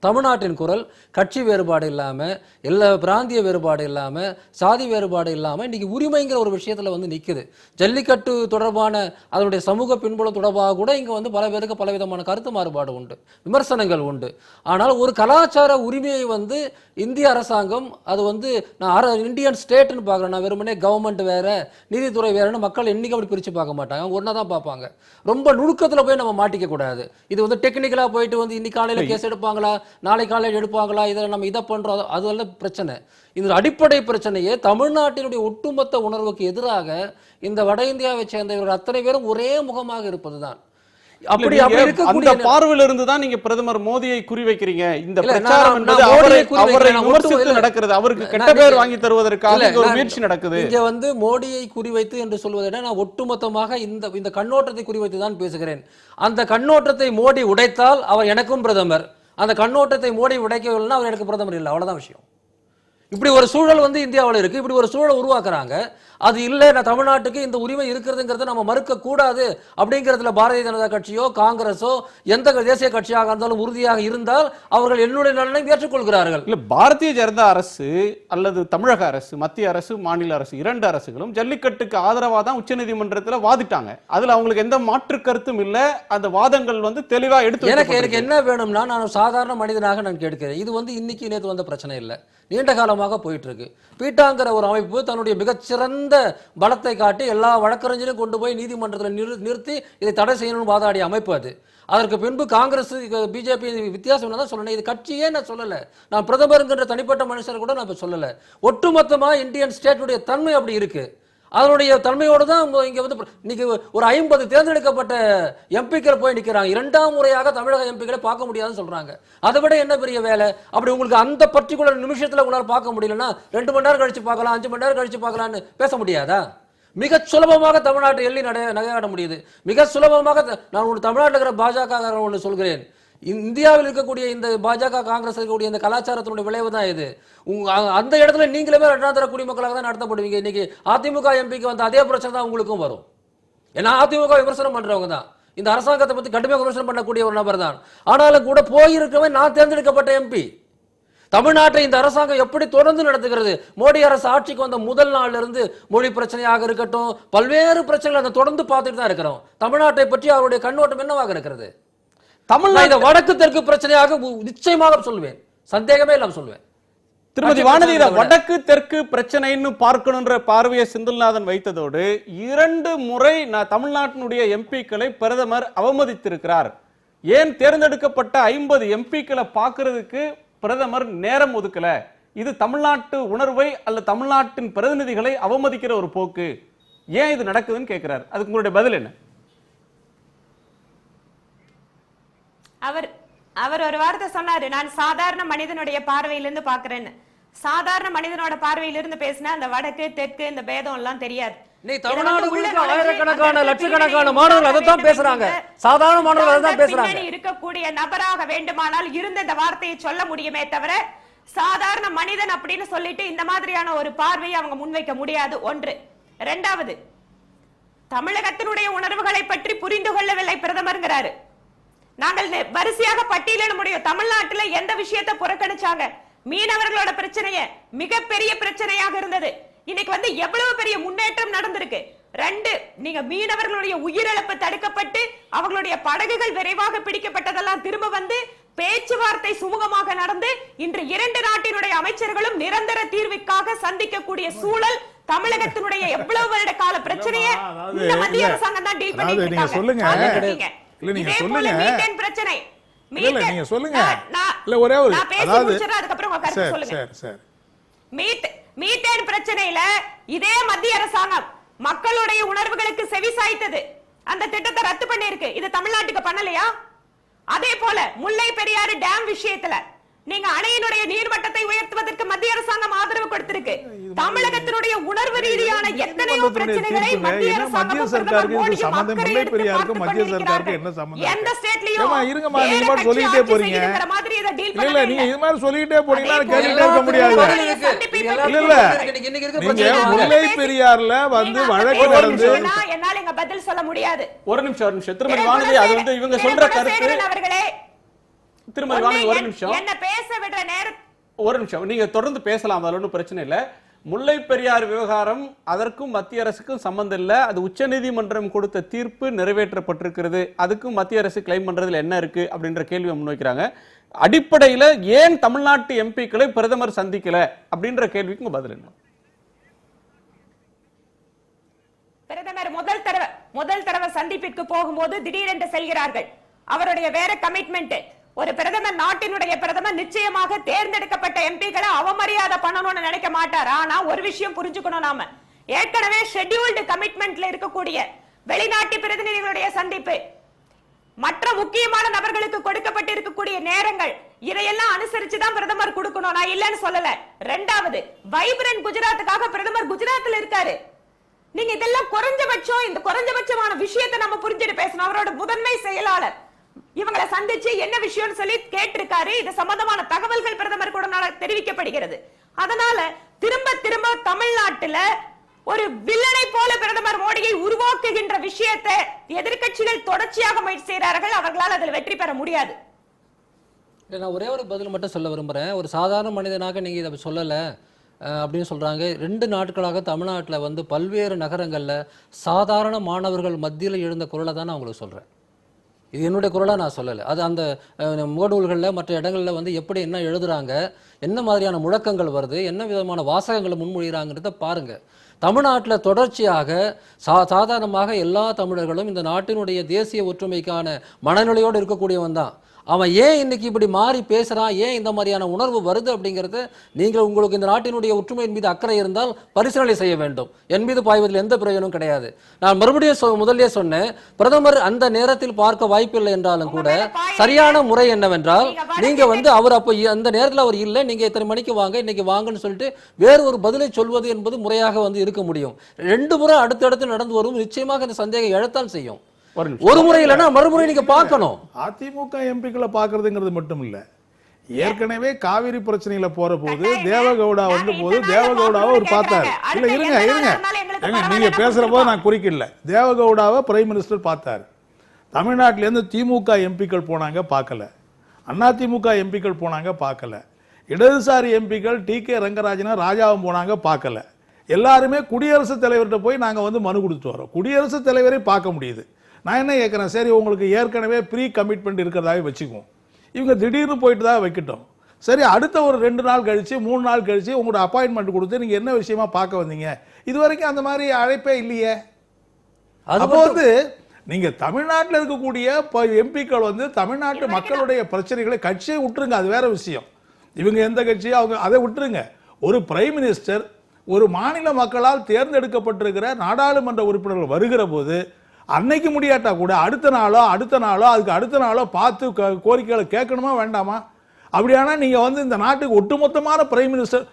தமிழ்நாட்டின் குரல் கட்சி வேறுபாடு இல்லாமல், எல்லா பிராந்திய வேறுபாடு இல்லாமல், சாதி வேறுபாடு இல்லாமல் இன்றைக்கி உரிமைங்கிற ஒரு விஷயத்தில் வந்து நிற்குது. ஜல்லிக்கட்டு தொடர்பான அதனுடைய சமூக பின்புலம் தொடர்பாக கூட இங்கே வந்து பல பேருக்கு பலவிதமான கருத்து மாறுபாடு உண்டு, விமர்சனங்கள் உண்டு. ஆனால் ஒரு கலாச்சார உரிமையை வந்து இந்திய அரசாங்கம் அது வந்து நான் இந்தியன் ஸ்டேட்னு பார்க்குறேன், நான் வெறுமனே கவர்மெண்ட் வேறு நீதித்துறை வேறுன்னு மக்கள் என்றைக்கும் அப்படி பிரித்து பார்க்க மாட்டாங்க, அவங்க ஒன்றா தான் பார்ப்பாங்க. ரொம்ப நுணுக்கத்தில் போய் நம்ம மாட்டிக்க கூடாது. இது வந்து டெக்னிக்கலாக போயிட்டு வந்து இன்னைக்கு காலையில் கேஸ் எடுப்பாங்களா, நாளை காலையில் எடுப்பாங்களா, இதில் நம்ம இதை பண்ணுறோம், அதுவல்ல பிரச்சனை. இந்த அடிப்படை பிரச்சனையே தமிழ்நாட்டினுடைய ஒட்டுமொத்த உணர்வுக்கு எதிராக இந்த வட இந்தியாவை சேர்ந்தவர்கள் அத்தனை பேரும் ஒரே முகமாக இருப்பதுதான். அப்படி அந்த பார்வையில இருந்து தான் நீங்க பிரதமர் மோடியை குறிவைக்கிறீங்க. இந்த பிரச்சாரம் என்பது அவரை விமர்சித்து நடக்கிறது, அவருக்கு கெட்ட பேர் வாங்கி தருவதற்காக ஒரு முயற்சி நடக்குது. இங்க வந்து மோடியை குறிவைத்து என்று சொல்வதை விட நான் ஒட்டுமொத்தமாக இந்த கண்ணோட்டத்தை குறிவைத்து தான் பேசுகிறேன். அந்த கண்ணோட்டத்தை மோடி உடைத்தால் அவர் எனக்கும் பிரதமர், அந்த கண்ணோட்டத்தை மோடி உடைக்கவில்லைன்னா அவர் எனக்கு பிரதமர் இல்லை, அவ்வளவுதான் விஷயம். இப்படி ஒரு சூழல் வந்து இந்தியாவில் இருக்கு, இப்படி ஒரு சூழலை உருவாக்குறாங்க. அது இல்லை, நான் தமிழ்நாட்டுக்கு இந்த உரிமை இருக்கிறதுங்கிறத நம்ம மறுக்க கூடாது அப்படிங்கிறதுல பாரதிய ஜனதா கட்சியோ காங்கிரஸோ எந்த தேசிய கட்சியாக இருந்தாலும் உறுதியாக இருந்தால் அவர்கள் என்னுடைய நலனை ஏற்றுக்கொள்கிறார்கள். இல்ல, பாரதிய ஜனதா அரசு அல்லது தமிழக அரசு, மத்திய அரசு, மாநில அரசு, இரண்டு அரசுகளும் ஜல்லிக்கட்டுக்கு ஆதரவா தான் உச்சநீதிமன்றத்தில் வாதிட்டாங்க. அதுல அவங்களுக்கு எந்த மாற்று கருத்தும் இல்ல. அந்த வாதங்கள் வந்து தெளிவா எடுத்து எனக்கு என்ன வேணும்னா, நான் சாதாரண மனிதனாக நான் கேட்கிறேன். இது வந்து இன்னைக்கு நேற்று வந்த பிரச்சனை இல்லை, நீண்ட காலமாக போயிட்டு இருக்கு. பீட்டாங்கிற ஒரு அமைப்பு தன்னுடைய மிகச்சிறந்த பலத்தை காட்டி எல்லா வழக்கறிஞரையும் கொண்டு போய் நீதிமன்றத்தில் நிறுத்தி இதை தடை செய்யணும்னு வாதாடிய அமைப்பு அது. அதற்கு பின்பு காங்கிரஸ், பிஜேபி வித்தியாசம் தான் சொல்லணும். இது கட்சியே நான் சொல்லலை, நான் பிரதமருங்கிற தனிப்பட்ட மனுஷர் கூட நான் இப்போ சொல்லலை. ஒட்டுமொத்தமாக இந்தியன் ஸ்டேட்டுடைய தன்மை அப்படி இருக்கு. அதனுடைய தன்மையோடு தான் இங்கே வந்து இன்னைக்கு ஒரு 50 தேர்ந்தெடுக்கப்பட்ட எம்பிக்கள் போய் நிற்கிறாங்க. 2ஆம் முறையாக தமிழக எம்பிக்களை பார்க்க முடியாதுன்னு சொல்றாங்க. அதை விட என்ன பெரிய வேலை? அப்படி உங்களுக்கு அந்த பர்டிகுலர் நிமிஷத்தில் உங்களால் பார்க்க முடியலன்னா 2 மணி நேரம் கழிச்சு பார்க்கலாம், 5 மணி நேரம் கழிச்சு பார்க்கலான்னு பேச முடியாதா? மிக சுலபமாக தமிழ்நாட்டு எள்ளி நகையாட முடியுது. மிக சுலபமாக நான் ஒரு தமிழ்நாட்டில் இருக்கிற பாஜக ஒன்று சொல்கிறேன், இந்தியாவில் இருக்கக்கூடிய இந்த பாஜக காங்கிரஸ் இருக்கக்கூடிய இந்த கலாச்சாரத்தினுடைய விளைவு தான் இது. அந்த இடத்துல நீங்களுமே இரண்டாந்தர குடிமக்களாக தான் நடத்தப்படுவீங்க. இன்னைக்கு அதிமுக எம்பிக்கு வந்து அதே பிரச்சனை தான் உங்களுக்கும் வரும். ஏன்னா அதிமுக விமர்சனம் பண்றவங்க தான், இந்த அரசாங்கத்தை பத்தி கடுமையாக விமர்சனம் பண்ணக்கூடிய ஒரு நபர் தான். ஆனாலும் கூட போயிருக்கவன் நான் தேர்ந்தெடுக்கப்பட்ட எம்பி. தமிழ்நாட்டை இந்த அரசாங்கம் எப்படி தொடர்ந்து நடத்துகிறது? மோடி அரசு ஆட்சிக்கு வந்த முதல் நாள்ல இருந்து மொழி பிரச்சனையாக இருக்கட்டும், பல்வேறு பிரச்சனைகள் அதை தொடர்ந்து பார்த்துட்டு தான் இருக்கிறோம். தமிழ்நாட்டை பற்றி அவருடைய கண்ணோட்டம் என்னவாக இருக்கிறது? தமிழ்நாடு வடக்கு தெற்கு பிரச்சனையாக நிச்சயமாக சொல்லுவேன், சந்தேகமே இல்லாம சொல்லுவேன். திருமதி வானதி, வடக்கு தெற்கு பிரச்சனைன்னு பார்க்கணுன்ற பார்வையை செந்தில்நாதன் வைத்ததோடு 2 முறை தமிழ்நாட்டினுடைய எம்பிக்களை பிரதமர் அவமதித்திருக்கிறார். ஏன் தேர்ந்தெடுக்கப்பட்ட 50 எம்பிக்களை பார்க்கறதுக்கு பிரதமர் நேரம் ஒதுக்கல? இது தமிழ்நாட்டு உணர்வை அல்ல தமிழ்நாட்டின் பிரதிநிதிகளை அவமதிக்கிற ஒரு போக்கு. ஏன் இது நடக்குதுன்னு கேட்கிறார். அதுக்கு உங்களுடைய பதில் என்ன? அவர் ஒரு வார்த்தை சொன்னாரு, நான் சாதாரண மனிதனுடைய பார்வையிலிருந்து பாக்குறேன்னு. சாதாரண மனிதனோட பார்வையிலிருந்து பேசினா அந்த வடக்கு தெற்கு இந்த பேதம் எல்லாம் தெரியாது. ஆயிரக்கணக்கான லட்சக்கணக்கான மாணவர்கள் அதைத்தான் பேசுறாங்க, சாதாரண மாணவர்கள் அதைத்தான் பேசுறாங்க. இருக்கக்கூடிய நபராக வேண்டுமானால் இருந்த இந்த வார்த்தையை சொல்ல முடியுமே தவிர சாதாரண மனிதன் அப்படின்னு சொல்லிட்டு இந்த மாதிரியான ஒரு பார்வையை அவங்க முன்வைக்க முடியாது. ஒன்று. இரண்டாவது, தமிழகத்தினுடைய உணர்வுகளை பற்றி புரிந்து கொள்ளவில்லை பிரதமர்ங்கிறாரு. நாங்கள் வரிசையாக பட்டியலிட முடியும். தமிழ்நாட்டில் எந்த விஷயத்தை புறக்கணிச்சாங்க? மீனவர்களோட பிரச்சனைய மிகப்பெரிய பிரச்சனையாக இருந்தது. இன்னைக்கு வந்து எவ்வளவு பெரிய முன்னேற்றம் நடந்திருக்கு. 2, நீங்க மீனவர்களுடைய உயிரிழப்பு தடுக்கப்பட்டு அவர்களுடைய படகுகள் விரைவாக பிடிக்கப்பட்டதெல்லாம் திரும்ப வந்து பேச்சுவார்த்தை சுமூகமாக நடந்து இன்று 2 நாட்டினுடைய அமைச்சர்களும் நிரந்தர தீர்வுக்காக சந்திக்கக்கூடிய சூழல் தமிழகத்தினுடைய எவ்வளவு வருட கால பிரச்சனையை இந்த மத்திய அரசாங்கம் தான் டீல் பண்ணிட்டு நீங்க சொல்லுங்க. இருக்காங்க. இதே போல மீத்தேன் பிரச்சனை. நீங்க சொல்லுங்க. இல்ல ஒரே ஒரு அதாவது அதுக்கு அப்புறம் உங்க கருத்து சொல்லுங்க. மீத்தேன் பிரச்சனையில இதே மத்திய அரசாங்கம் மக்களுடைய உணர்வுகளுக்கு செவிசாய்த்தது. அந்த திட்டத்தை ரத்து பண்ணி இருக்கு. இது தமிழ்நாட்டுக்கு பண்ணலையா? அதே போல முல்லை பெரியாறு டேம் விஷயத்துல நீங்க அணையினுடைய நீர்மட்டத்தை உயர்த்துவதற்கு மத்திய அரசாங்கம் ஆதரவு கொடுத்திருக்கு. தமிழகத்தினுடைய உணர்வு ரீதியான எத்தனையோ பிரச்சனைகளை மத்திய சர்க்காருக்கு சம்பந்தம் முல்லை பெரியாருக்கு மத்திய சர்க்காருக்கு என்ன சம்பந்தம்? எந்த ஸ்டேட்லயும் இருங்கமா நீங்க மட்டும் சொல்லிட்டே போறீங்க. இல்ல நீங்க இது மாதிரி சொல்லிட்டே போறீங்களா கேட்டுட்டே இருக்க முடியாது. இல்ல நீங்க முல்லை பெரியார்ல வந்து வழக்கு நடந்து என்னால இங்க பதில் சொல்ல முடியாது. ஒரு நிமிஷம் திருமதி வானதி அது வந்து இவங்க சொல்ற கருத்து அவர்களே திருமதி வானதி ஒரு நிமிஷம் என்ன பேச விடுற நேரம் ஒரு நிமிஷம் நீங்க தொடர்ந்து பேசலாம். அதுல ஒன்றும் பிரச்சனை இல்ல. முல்லை பெரியார் விவகாரம் அதற்கும் மத்திய அரசுக்கும் சம்பந்தம் இல்ல. அது உச்சநீதிமன்றம் கொடுத்த தீர்ப்பு நிறைவேற்றப்பட்டிருக்கிறது. அதுக்கும் மத்திய அரசு கிளைம் பண்றதுல என்ன இருக்கு அப்படின்ற கேள்வியை முன்வைக்கிறாங்க. அடிப்படையில ஏன் தமிழ்நாட்டு எம்பிக்களை பிரதமர் சந்திக்கல அப்படின்ற கேள்விக்கு பதில் என்ன? பிரதமர் முதல் தடவை சந்திப்பிற்கு போகும்போது திடீரென்று செல்கிறார்கள். அவருடைய வேற கமிட்மெண்ட். ஒரு பிரதமர், நாட்டினுடைய பிரதமர் நிச்சயமாக தேர்ந்தெடுக்கப்பட்ட எம்பிக்களை அவமரியாதை பண்ணணும்னு நினைக்க மாட்டார். ஆனா ஒரு விஷயம் புரிஞ்சுக்கணும், நாம ஏற்கனவே ஷெட்யூல்டு கமிட்மெண்ட்ல இருக்கக்கூடிய வெளிநாட்டு பிரதிநிதிகளுடைய சந்திப்பு, மற்ற முக்கியமான நபர்களுக்கு கொடுக்கப்பட்டிருக்கக்கூடிய நேரங்கள், இதையெல்லாம் அனுசரிச்சுதான் பிரதமர் கொடுக்கணும். நான் இல்லைன்னு சொல்லல. 2வது, வைப்ரண்ட் குஜராத்துக்காக பிரதமர் குஜராத்ல இருக்காரு. நீங்க இதெல்லாம் குறைஞ்சபட்சம் இந்த குறைஞ்சபட்சமான விஷயத்தை நம்ம புரிஞ்சுட்டு பேசணும். அவரோட முதன்மை செயலாளர் இவங்களை சந்திச்சு என்ன விஷயம்னு சொல்லி கேட்டிருக்காரு. இது சம்பந்தமான தகவல்கள் பிரதமர் கூட தெரிவிக்கப்படுகிறது. அதனால திரும்ப தமிழ்நாட்டுல ஒரு வில்லனை போல பிரதமர் மோடியை உருவாக்குகின்ற விஷயத்தை எதிர்க்கட்சிகள் தொடர்ச்சியாக முயற்சி செய்கிறார்கள். அவர்களால் அதில் வெற்றி பெற முடியாது. நான் ஒரே ஒரு பதில் மட்டும் சொல்ல விரும்புறேன். ஒரு சாதாரண மனிதனாக நீங்க இதை சொல்லல அப்படின்னு சொல்றாங்க. 2 நாட்களாக தமிழ்நாட்டில் வந்து பல்வேறு நகரங்கள்ல சாதாரண மாணவர்கள் மத்தியில் எழுந்த குரலை தான் நான் உங்களுக்கு சொல்றேன். இது என்னுடைய குரலாக நான் சொல்லலை. அது அந்த முகநூல்களில் மற்ற இடங்களில் வந்து எப்படி என்ன எழுதுறாங்க, என்ன மாதிரியான முழக்கங்கள் வருது, என்ன விதமான வாசகங்களை முன்மொழிகிறாங்கிறத பாருங்கள். தமிழ்நாட்டில் தொடர்ச்சியாக சாதாரணமாக எல்லா தமிழர்களும் இந்த நாட்டினுடைய தேசிய ஒற்றுமைக்கான மனநிலையோடு இருக்கக்கூடியவன் தான். அவன் ஏன் இன்னைக்கு இப்படி மாறி பேசுறான், ஏன் இந்த மாதிரியான உணர்வு வருது அப்படிங்கிறது நீங்கள் உங்களுக்கு இந்த நாட்டினுடைய ஒற்றுமையின் மீது அக்கறை இருந்தால் பரிசீலனை செய்ய வேண்டும். என் மீது பாய்வதில் எந்த பிரயோஜனமும் கிடையாது. நான் மறுபடியும் முதல்ல சொன்னேன், பிரதமர் அந்த நேரத்தில் பார்க்க வாய்ப்பில்லை என்றாலும் கூட சரியான முறை என்னவென்றால் நீங்க வந்து அவர் அப்போ அந்த நேரத்தில் அவர் இல்லை, நீங்க இத்தனை மணிக்கு வாங்க, இன்னைக்கு வாங்கன்னு சொல்லிட்டு வேறு ஒரு பதிலை சொல்வது என்பது முறையாக வந்து இருக்க முடியும். 2 முறை அடுத்தடுத்து நடந்து வரும், நிச்சயமாக இந்த சந்தேகம் எழத்தான் செய்யும். ஒரு முறை இல்லைன்னா மறுமுறை நீங்க பார்க்கணும். அதிமுக எம்பிக்களை பார்க்கறதுங்கிறது மட்டும் இல்ல, ஏற்கனவே காவிரி பிரச்சனையில போற போது தேவகவுடா வந்து போது தேவகவுடாவை அவர் பார்த்தாரு. இல்ல இருங்க நீங்க பேசுற போது நான் குறிக்கல. தேவகவுடாவை பிரைம் மினிஸ்டர் பார்த்தாரு. தமிழ்நாட்டில இருந்து திமுக எம்பிக்கள் போனாங்க பார்க்கல, அதிமுக எம்பிக்கள் போனாங்க பார்க்கல, இடதுசாரி எம்பிக்கள் TK ரங்கராஜனும் ராஜாவும் போனாங்க பார்க்கல. எல்லாருமே குடியரசுத் தலைவர்கிட்ட போய் நாங்க வந்து மனு கொடுத்துட்டு வரோம். குடியரசுத் தலைவரை பார்க்க முடியுது. நான் என்ன கேட்குறேன், சரி உங்களுக்கு ஏற்கனவே ப்ரீ கமிட்மெண்ட் இருக்கிறதாவே வச்சுக்குவோம், இவங்க திடீர்னு போயிட்டு தான் வைக்கட்டும். சரி அடுத்த ஒரு 2 நாள் கழிச்சு 3 நாள் கழிச்சு உங்களோட அப்பாயின்மெண்ட் கொடுத்து நீங்கள் என்ன விஷயமா பார்க்க வந்தீங்க? இது வரைக்கும் அந்த மாதிரி அழைப்பே இல்லையே. அப்போ வந்து நீங்கள் தமிழ்நாட்டில் இருக்கக்கூடிய எம்பிக்கள் வந்து தமிழ்நாட்டு மக்களுடைய பிரச்சனைகளை, கட்சியை விட்டுருங்க, அது வேற விஷயம். இவங்க எந்த கட்சியோ அவங்க அதை விட்டுருங்க. ஒரு பிரைம் மினிஸ்டர் ஒரு மாநில மக்களால் தேர்ந்தெடுக்கப்பட்டிருக்கிற நாடாளுமன்ற உறுப்பினர்கள் வருகிற போது அன்னைக்கு முடியாட்டா கூட அடுத்த நாளோ அதுக்கு அடுத்த நாளோ பார்த்து கோரிக்கைகளை கேட்கணுமா வேண்டாமா? அப்படியானா நீங்க வந்து இந்த நாட்டுக்கு ஒட்டுமொத்தமான பிரைம் மினிஸ்டர்,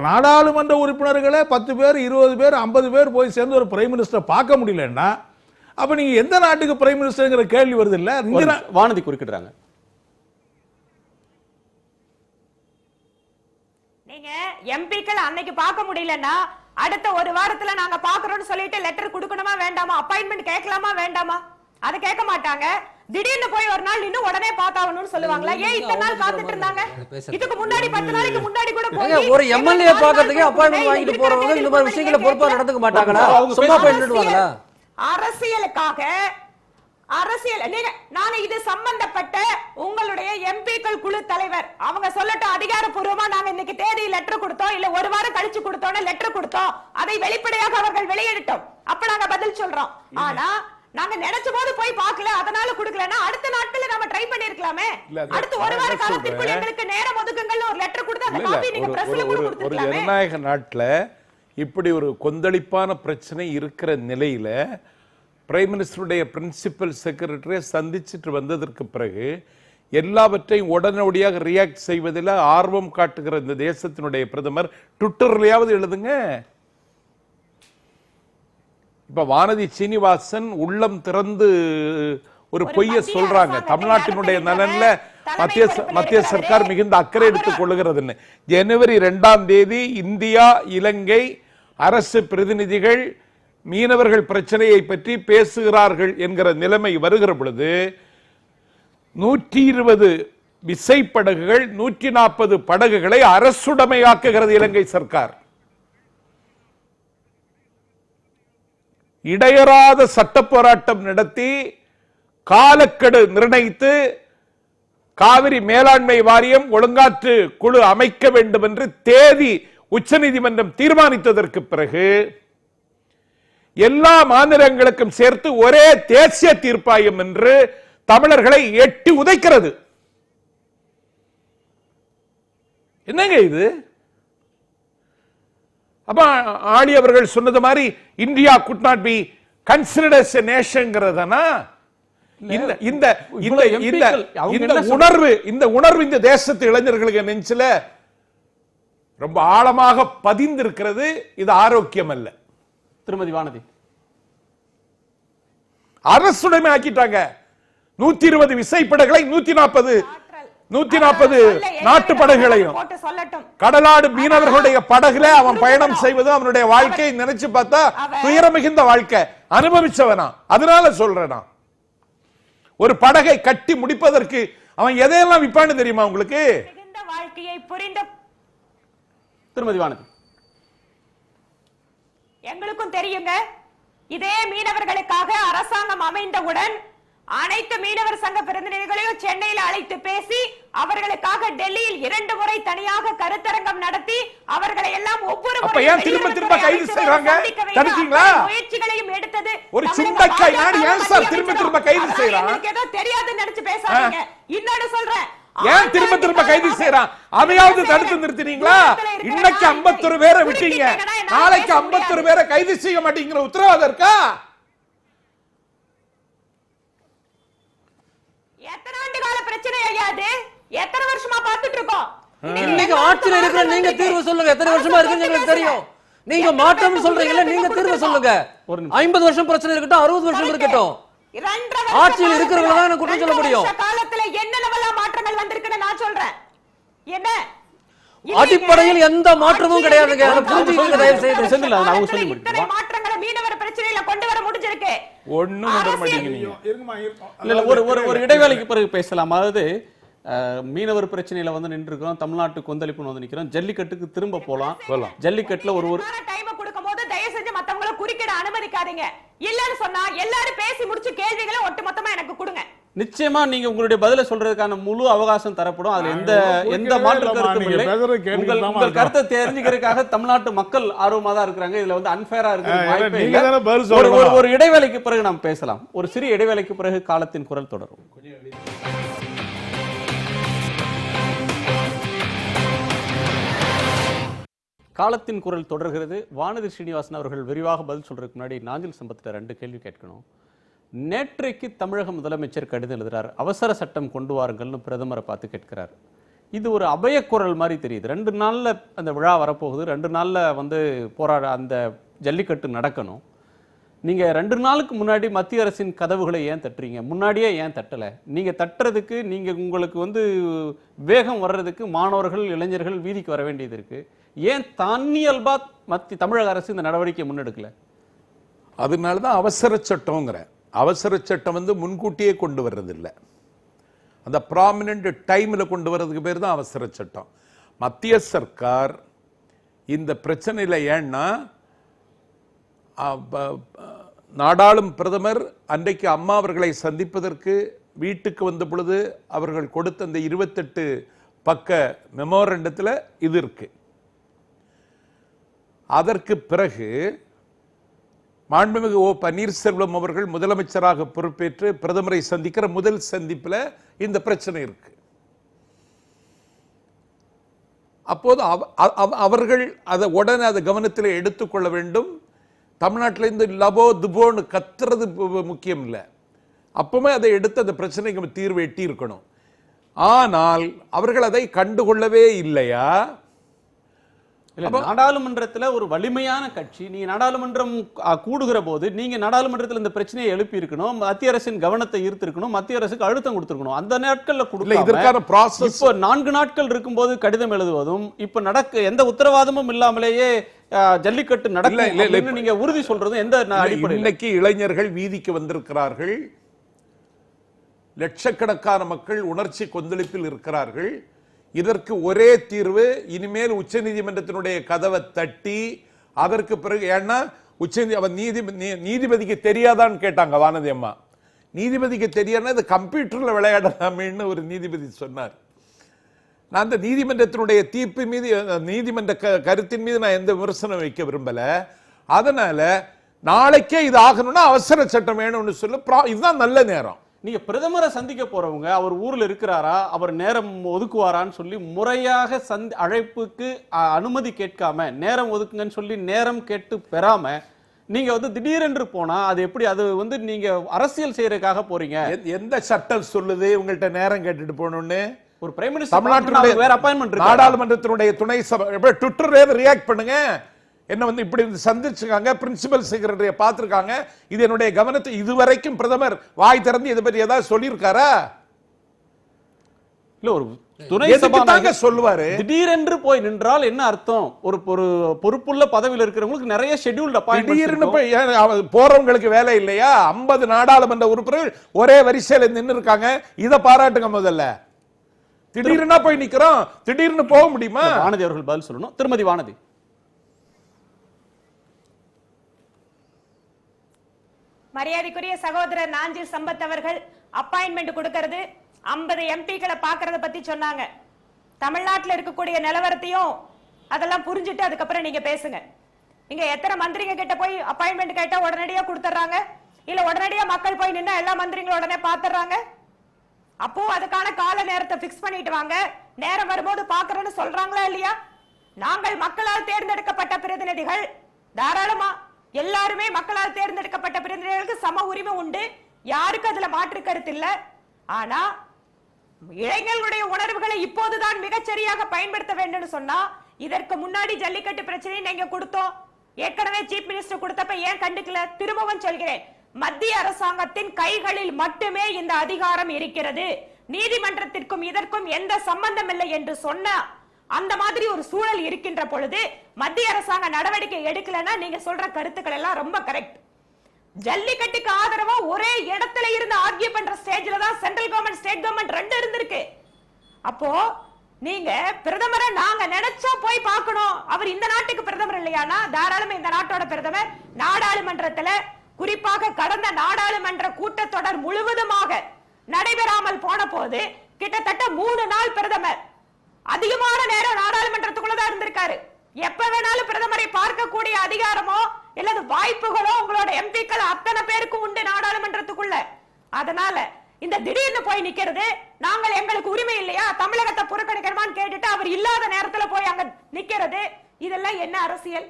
நாடாளுமன்ற உறுப்பினர்களே 10 பேர் 20 பேர் 50 பேர் போய் சேர்ந்து ஒரு பிரைம் மினிஸ்டர் பார்க்க முடியலன்னா அப்ப நீங்க எந்த நாட்டுக்கு பிரைம் மினிஸ்டர்ங்கிற கேள்வி வருது இல்ல? வானதி குறிப்பிடுறாங்க. நீங்க எம்பிக்கள் அன்னைக்கு பார்க்க முடியலன்னா அடுத்த ஒரு வாரத்துல நாங்க பாக்குறோம்னு சொல்லிட்டு லெட்டர் கொடுக்கணுமா வேண்டாமா? அப்பாயின்மெண்ட் கேட்கலாமா வேண்டாமா? அதை கேட்க மாட்டாங்க. திடீர்னு போய் ஒரு நாள் இன்னும் உடனே பார்த்தாகணும்னு சொல்லுவாங்களா? ஏன் இத்தனை நாள் காத்துட்டு இருந்தாங்க? இதுக்கு முன்னாடி 10 நாளைக்கு முன்னாடி கூட போய் ஒரு எம்எல்ஏ பார்க்கிறதுக்கு அப்பாயின்மெண்ட் வாங்கிட்டு போறவங்க இந்த மாதிரி விஷயங்களை பொறுப்பா நடந்துக்க மாட்டாங்களா? சும்மா போயிடுவாங்களா? அரசியலுக்காக நாங்க இது சம்பந்தப்பட்ட உங்களுடைய எம்பிக்கள் குழு தலைவர் அவங்க சொல்லட்டும் அதிகாரப்பூர்வமா நாங்க இன்னைக்கு தேதி லெட்டர் கொடுத்தோம் இல்ல ஒரு வாரம் கழிச்சு கொடுத்தோம் லெட்டர் கொடுத்தோம், அதை வெளிப்படையாக அவர்கள் வெளியிடட்டும், அப்ப நாங்க பதில் சொல்றோம். ஆனா நாங்க நினைச்ச போது போய் பார்க்கல, அதனால கொடுக்கலன்னா அடுத்த நாட்கள்ல நம்ம ட்ரை பண்ணிருக்கலாமே. அடுத்து ஒரு வார காலத்திற்குள் எங்களுக்கு நேரம் ஒதுக்குங்கள்னு ஒரு லெட்டர் கொடுத்து அந்த காப்பி நீங்க பிரஸ்ல கூட கொடுத்துக்கலாமே. ஒரு ஜனநாயக நாட்டுல இப்படி ஒரு கொந்தளிப்பான பிரச்சனை இருக்கிற நிலையில பிரைம் மினிஸ்டருடைய பிரின்சிபல் செக்ரட்டரியை சந்திச்சுட்டு வந்ததற்கு பிறகு எல்லாவற்றையும் உடனடியாக ரியாக்ட் செய்வதில் ஆர்வம் காட்டுகிற இந்த தேசத்தினுடைய பிரதமர் ட்விட்டர்லயாவது எழுதுங்க. இப்ப வானதி சீனிவாசன் உள்ளம் திறந்து ஒரு பொய்ய சொல்றாங்க, தமிழ்நாட்டினுடைய நலன்ல மத்திய சர்க்கார் மிகுந்த அக்கறை எடுத்துக் கொள்ளுகிறதுன்னு. ஜனவரி 2ஆம் தேதி இந்தியா இலங்கை அரசு பிரதிநிதிகள் மீனவர்கள் பிரச்சனையை பற்றி பேசுகிறார்கள் என்கிற நிலைமை வருகிற பொழுது 120 விசைப்படகுகள் 140 படகுகளை அரசுடைமையாக்குகிறது இலங்கை சர்க்கார். இடையறாத சட்ட போராட்டம் நடத்தி காலக்கெடு நிர்ணயித்து காவிரி மேலாண்மை வாரியம் ஒழுங்காற்று குழு அமைக்க வேண்டும் என்று தேதி உச்சநீதிமன்றம் தீர்மானித்ததற்கு பிறகு எல்லா மாநிலங்களுக்கும் சேர்த்து ஒரே தேசிய தீர்ப்பாயம் என்று தமிழர்களை எட்டி உதைக்கிறது. என்னங்க இது? அப்ப ஆடி அவர்கள் சொன்னது மாதிரி India could not be considered as a nation ங்கறதானா? இந்த உணர்வு இந்த தேசத்து இளைஞர்களுக்கு நெஞ்சில ரொம்ப ஆழமாக பதிந்திருக்கிறது. இது ஆரோக்கியம் அல்ல. திருமதி வானதி, அரசுடைமை ஆக்கிட்டாங்க. 120 விசைப்படகுகளை 140 நாட்டு படகுகளையும் கடலாடு மீனவர்களுடைய படகுல அவன் பயணம் செய்வது அவனுடைய வாழ்க்கையை நினைச்சு பார்த்தா துயரம் மிகுந்த வாழ்க்கை அனுபவிச்சவனா. அதனால சொல்றேன், ஒரு படகை கட்டி முடிப்பதற்கு அவன் எதையெல்லாம் விப்பான்னு தெரியுமா உங்களுக்கு? வாழ்க்கையை புரிந்த திருமதி வானதி, எங்களுக்கும் தெரியுங்க. இதே மீனவர்களுக்காக அரசாங்கம் அமைந்தவுடன் அனைத்து மீனவர் சங்க பிரதிநிதிகளையும் சென்னையில் அழைத்து பேசி அவர்களுக்காக டெல்லியில் 2 முறை தனியாக கருத்தரங்கம் நடத்தி அவர்களை எல்லாம் ஒவ்வொரு முறையும் திரும்ப கைது செய்றாங்க. தடுத்தீங்களா? முயற்சிகளையும் எடுத்தது. ஒரு சுண்டைக்காய் நாடு ஏன் சார் திரும்ப கைது செய்றான்? ஏதோ தெரியாது நினைச்சு பேசாதீங்க. இன்னொரு சொல்றேன், ஏன் திரும்ப கைது செய்றான்? அதையாவது தடுத்து நிறுத்தினீங்களா? இன்னைக்கு 51 பேரை விட்டீங்க, நாளைக்கு 51 பேரை கைது செய்ய மாட்டீங்கிற உத்தரவாதம் இருக்கா? எத்தனை ஆண்டு கால பிரச்சனை ஐயாது? எத்தனை வருஷமா பார்த்துட்டு இருக்கோம்? இன்னைக்கு ஆட்சியில் இருக்கிற நீங்க தீர்வு சொல்லுங்க. எத்தனை வருஷமா இருக்குன்னு எங்களுக்கு தெரியும். நீங்க மாற்றம்னு சொல்றீங்கல்ல, நீங்க தீர்வு சொல்லுங்க. 50 வருஷம் பிரச்சனை இருக்கட்டும், 60 வருஷம் இருக்கட்டும், ஆட்சியில் இருக்கிறவங்க தான் குற்றம் சொல்ல முடியும். காலத்துல என்னென்ன மாற்றங்கள் வந்திருக்குன்னு நான் சொல்றேன். என்ன அடிப்படையில் எந்த மாற்றமும் கிடையாதுங்க. அதை புரிஞ்சுக்கங்க தயவு செய்து. செந்தில் அவங்க சொல்லி முடிப்பாங்க. மாற்றங்களை மீனவர் பிரச்சனையில கொண்டு வர முடிஞ்சிருக்கு. ஒண்ணும் உணர மாட்டீங்க. ஒரு இடைவேளைக்கு பிறகு பேசலாம். அதாவது மீனவர் பிரச்சனையில வந்து நின்றுக்கிறோம், தமிழ்நாட்டு கொந்தளிப்பு வந்து நிக்கிறோம், ஜல்லிக்கட்டுக்கு திரும்ப போலாம். ஜல்லிக்கட்டுல ஒரு டைம் கொடுக்கும்போது தயவு செஞ்சு மத்தவங்கள குறுக்கிட அனுமதிக்காதீங்க. இல்லன்னு சொன்னா எல்லாரும் பேசி முடிச்சு கேள்விகளை ஒட்டுமொத்தமா எனக்கு கொடுங்க. நிச்சயமா நீங்க உங்களுடைய பதில சொல்றதுக்கான முழு அவகாசம் தரப்படும். அதுல எந்த மாற்று கருத்தும் இல்லை. உங்கள் கருத்தை தெரிஞ்சுக்கிறதுக்காக தமிழ்நாட்டு மக்கள் ஆர்வமா தான் இருக்கிறாங்க. இதுல வந்து அன்ஃபேரா இருக்கு. ஒரு இடைவேளைக்கு பிறகு நாம் பேசலாம். ஒரு சிறிய இடைவேளைக்கு பிறகு காலத்தின் குரல் தொடரும். காலத்தின் குரல் தொடர்கிறது. வானதி ஸ்ரீனிவாசன் அவர்கள் விரிவாக பதில் சொல்றதுக்கு முன்னாடி நாஞ்சில் சம்பத்திட்ட 2 கேள்வி கேட்கணும். நேற்றைக்கு தமிழக முதலமைச்சர் கடிதம் எழுதுறார், அவசர சட்டம் கொண்டு வாருங்கள்னு பிரதமரை பார்த்து கேட்கிறார். இது ஒரு அபயக்குரல் மாதிரி தெரியுது. 2 நாள்ல அந்த விழா வரப்போகுது, 2 நாள்ல வந்து அந்த ஜல்லிக்கட்டு நடக்கணும். நீங்க 2 நாளுக்கு முன்னாடி மத்திய அரசின் கதவுகளை ஏன் தட்டுறீங்க? முன்னாடியே ஏன் தட்டலை? நீங்க தட்டுறதுக்கு உங்களுக்கு வந்து வேகம் வர்றதுக்கு மாணவர்கள் இளைஞர்கள் வீதிக்கு வர வேண்டியது இருக்கு. ஏன் தன்னியல்பா தமிழக அரசு இந்த நடவடிக்கை முன்னெடுக்கல? அதனாலதான் அவசர சட்டம்ங்கிற அவசர சட்டம் வந்து முன்கூட்டியே கொண்டு வர்றதில்லை, அந்த ப்ராமினன்ட் டைமில் கொண்டு வர்றதுக்கு பேர் தான் அவசர சட்டம். மத்திய சர்க்கார் இந்த பிரச்சனையில் ஏன்னா நாடாளும் பிரதமர் அன்றைக்கு அம்மா அவர்களை சந்திப்பதற்கு வீட்டுக்கு வந்த பொழுது அவர்கள் கொடுத்த அந்த 28 பக்க மெமோரண்டத்தில் இது இருக்கு. அதற்கு பிறகு மாண்புமிகு ஓ பன்னீர்செல்வம் அவர்கள் முதலமைச்சராக பொறுப்பேற்று பிரதமரை சந்திக்கிற முதல் சந்திப்பில் இந்த பிரச்சனை இருக்கு. அப்போது அவர்கள் அதை உடனே அதை கவனத்தில் எடுத்துக்கொள்ள வேண்டும். தமிழ்நாட்டில் இந்த லபோ துபோன்னு கத்துறது முக்கியம் இல்லை, அப்பவுமே அதை எடுத்து அந்த பிரச்சனைக்கு தீர்வு எட்டி இருக்கணும். ஆனால் அவர்கள் அதை கண்டுகொள்ளவே இல்லையா? நாடாளுமன்றத்தில் ஒரு வலிமையான கட்சி, நீங்க நாடாளுமன்றம் கூடுகிற போது நீங்க நாடாளுமன்றத்தில் இந்த பிரச்சனையை எழுப்பி இருக்கணும், மத்திய அரசின் கவனத்தை ஈர்த்திருக்கணும், மத்திய அரசுக்கு அழுத்தம் கொடுத்திருக்கணும். அந்த நாட்கள்ல கொடுக்கல. இதற்கான ப்ராசஸ் இப்போ 4 நாட்கள் இருக்கும்போது கடிதம் எழுதுவதும் இப்ப எந்த உத்தரவாதமும் இல்லாமலேயே ஜல்லிக்கட்டு நடக்கும் நீங்க உறுதி சொல்றதும் எந்த அடிப்படையில்? இன்னைக்கு இளைஞர்கள் வீதிக்கு வந்திருக்கிறார்கள், லட்சக்கணக்கான மக்கள் உணர்ச்சி கொந்தளிப்பில் இருக்கிறார்கள். இதற்கு ஒரே தீர்வு, இனிமேல் உச்சநீதிமன்றத்தினுடைய கதவை தட்டி அதற்கு பிறகு, ஏன்னா நீதிபதிக்கு தெரியாதான்னு கேட்டாங்க வானதி அம்மா. நீதிபதிக்கு தெரியாதுன்னா இது கம்ப்யூட்டர்ல விளையாடலாமேன்னு ஒரு நீதிபதி சொன்னார். நான் அந்த நீதிமன்றத்தினுடைய தீர்ப்பு மீது, நீதிமன்ற கருத்தின் மீது நான் எந்த விமர்சனம் வைக்க விரும்பல. அதனால நாளைக்கே இது ஆகணும்னா அவசர சட்டம் வேணும்னு சொல்லி இதுதான் நல்ல நேரம். நீங்க பிரதமரை சந்திக்க போறவங்க அவர் ஊர்ல இருக்கிறாரா, அவர் நேரம் ஒதுக்குவாரான்னு சொல்லி முறையாக அழைப்புக்கு அனுமதி கேட்காம நேரம் ஒதுக்குங்கன்னு சொல்லி நேரம் கேட்டு பெறாம நீங்க திடீரென்று போனா அது எப்படி? அது நீங்க அரசியல் செய்யறதுக்காக போறீங்க. எந்த சட்டம் சொல்லுது உங்கள்கிட்ட நேரம் கேட்டுட்டு போகணும்னு? ஒரு பிரைம் மினிஸ்டர் தமிழ்நாட்டுடைய வேற அப்பாயின்மெண்ட், நாடாளுமன்றத்தினுடைய துணை சபை ட்விட்டர்ல ரியாக்ட் பண்ணுங்க, என்ன இப்படி சந்திச்சிருக்காங்க, பிரின்சிபல் செக்ரட்டரிய பார்த்திருக்காங்க, இது என்னுடைய கவனத்தை இதுவரைக்கும் பிரதமர் வாய் திறந்து இதை பற்றி ஏதாவது சொல்லியிருக்காரா? இல்ல, ஒரு துணை சபாநாயகர் சொல்லுவாரு. திடீரென்று போய் நின்றால் என்ன அர்த்தம்? ஒரு பொறுப்புள்ள பதவியில் இருக்கிறவங்களுக்கு நிறைய ஷெட்யூல்ட் அப்பாயின்மென்ட், போறவங்களுக்கு வேலை இல்லையா? 50 நாடாளுமன்ற உறுப்பினர்கள் ஒரே வரிசையில நின்று இருக்காங்க, இதை பாராட்டுங்க முதல்ல. திடீர்னு போய் நிக்கிறோம், திடீர்னு போக முடியுமா? வானதி அவர்கள் பதில் சொல்லணும். திருமதி வானதி. மரியாதைக்குரிய சகோதரர் நாஞ்சில் சம்பத் அவர்கள் அப்பாயின்மெண்ட் கொடுக்கிறது 50 எம்பிக்களை பாக்குறத பத்தி சொன்னாங்க. தமிழ்நாட்டில் இருக்கக்கூடிய நிலவரத்தையும் அதெல்லாம் புரிஞ்சுட்டு அதுக்கப்புறம் நீங்க பேசுங்க. இங்க எத்தனை மந்திரிங்க கிட்ட போய் அப்பாயின்மெண்ட் கேட்டா உடனடியா கொடுத்துறாங்க, இல்ல உடனடியா மக்கள் போய் நின்னா எல்லா மந்திரிங்களும் உடனே பாத்துறாங்க? அப்போ அதுக்கான கால நேரத்தை பிக்ஸ் பண்ணிட்டு வாங்க, நேரம் வரும்போது பாக்குறேன்னு சொல்றாங்களா இல்லையா? நாங்கள் மக்களால் தேர்ந்தெடுக்கப்பட்ட பிரதிநிதிகள், தாராளமா எல்லாருமே மக்களால் தேர்ந்தெடுக்கப்பட்ட பிரதிநிதிகளுக்கு சம உரிமை உண்டு, யாருக்கு அதுல மாற்று கருத்து இல்ல. ஆனா இளைஞர்களுடைய உணர்வுகளை இப்போதுதான் மிகச்சரியாக பயன்படுத்த வேண்டும் சொன்னா, இதற்கு முன்னாடி ஜல்லிக்கட்டு பிரச்சனை நீங்க கொடுத்தோம், ஏற்கனவே சீஃப் மினிஸ்டர் கொடுத்தப்ப ஏன் கண்டுக்கல? திரும்பவும் சொல்கிறேன், மத்திய அரசாங்கத்தின் கைகளில் மட்டுமே இந்த அதிகாரம் இருக்கிறது, நீதிமன்றத்திற்கும் இதற்கும் எந்த சம்பந்தம் இல்லை என்று சொன்ன அந்த மாதிரி ஒரு சூழல் இருக்கின்ற பொழுது மத்திய அரசாங்க நடவடிக்கை எடுக்கலன்னா நீங்க சொல்ற கருத்துக்கள் எல்லாம் ரொம்ப கரெக்ட். ஜல்லிக்கட்டுக்கு ஆதரவா ஒரே இடத்துல இருந்து ஆர்கியூ பண்ற ஸ்டேஜ்ல தான் சென்ட்ரல் கவர்மெண்ட் ஸ்டேட் கவர்மெண்ட் ரெண்டு இருந்திருக்கு. அப்போ நீங்க பிரதமரை நாங்க நினைச்சா போய் பார்க்கணும், அவர் இந்த நாட்டுக்கு பிரதமர் இல்லையானா தாராளமா இந்த நாட்டோட பிரதமர். நாடாளுமன்றத்துல குறிப்பாக கடந்த நாடாளுமன்ற கூட்டத்தொடர் முழுவதுமாக நடைபெறாமல் போன போது கிட்டத்தட்ட 3 நாள் பிரதமர் அதிகமான நேரம் நாடாளுமன்றத்துக்குள்ளதான் இருந்திருக்காரு. எப்ப வேணாலும் பிரதமரை பார்க்கக்கூடிய அதிகாரமோ இல்லது வாய்ப்புகளோ உங்களோட எம்பிக்கள் அத்தனை பேருக்கு உண்டு நாடாளுமன்றத்துக்குள்ள. அதனால இந்த திடீர்னு போய் நிக்கிறது, நாங்கள் எங்களுக்கு உரிமை இல்லையா, தமிழகத்தை புறக்கணிக்கணுமான்னு கேட்டுட்டு அவர் இல்லாத நேரத்துல போய் அங்க நிக்கிறது, இதெல்லாம் என்ன அரசியல்?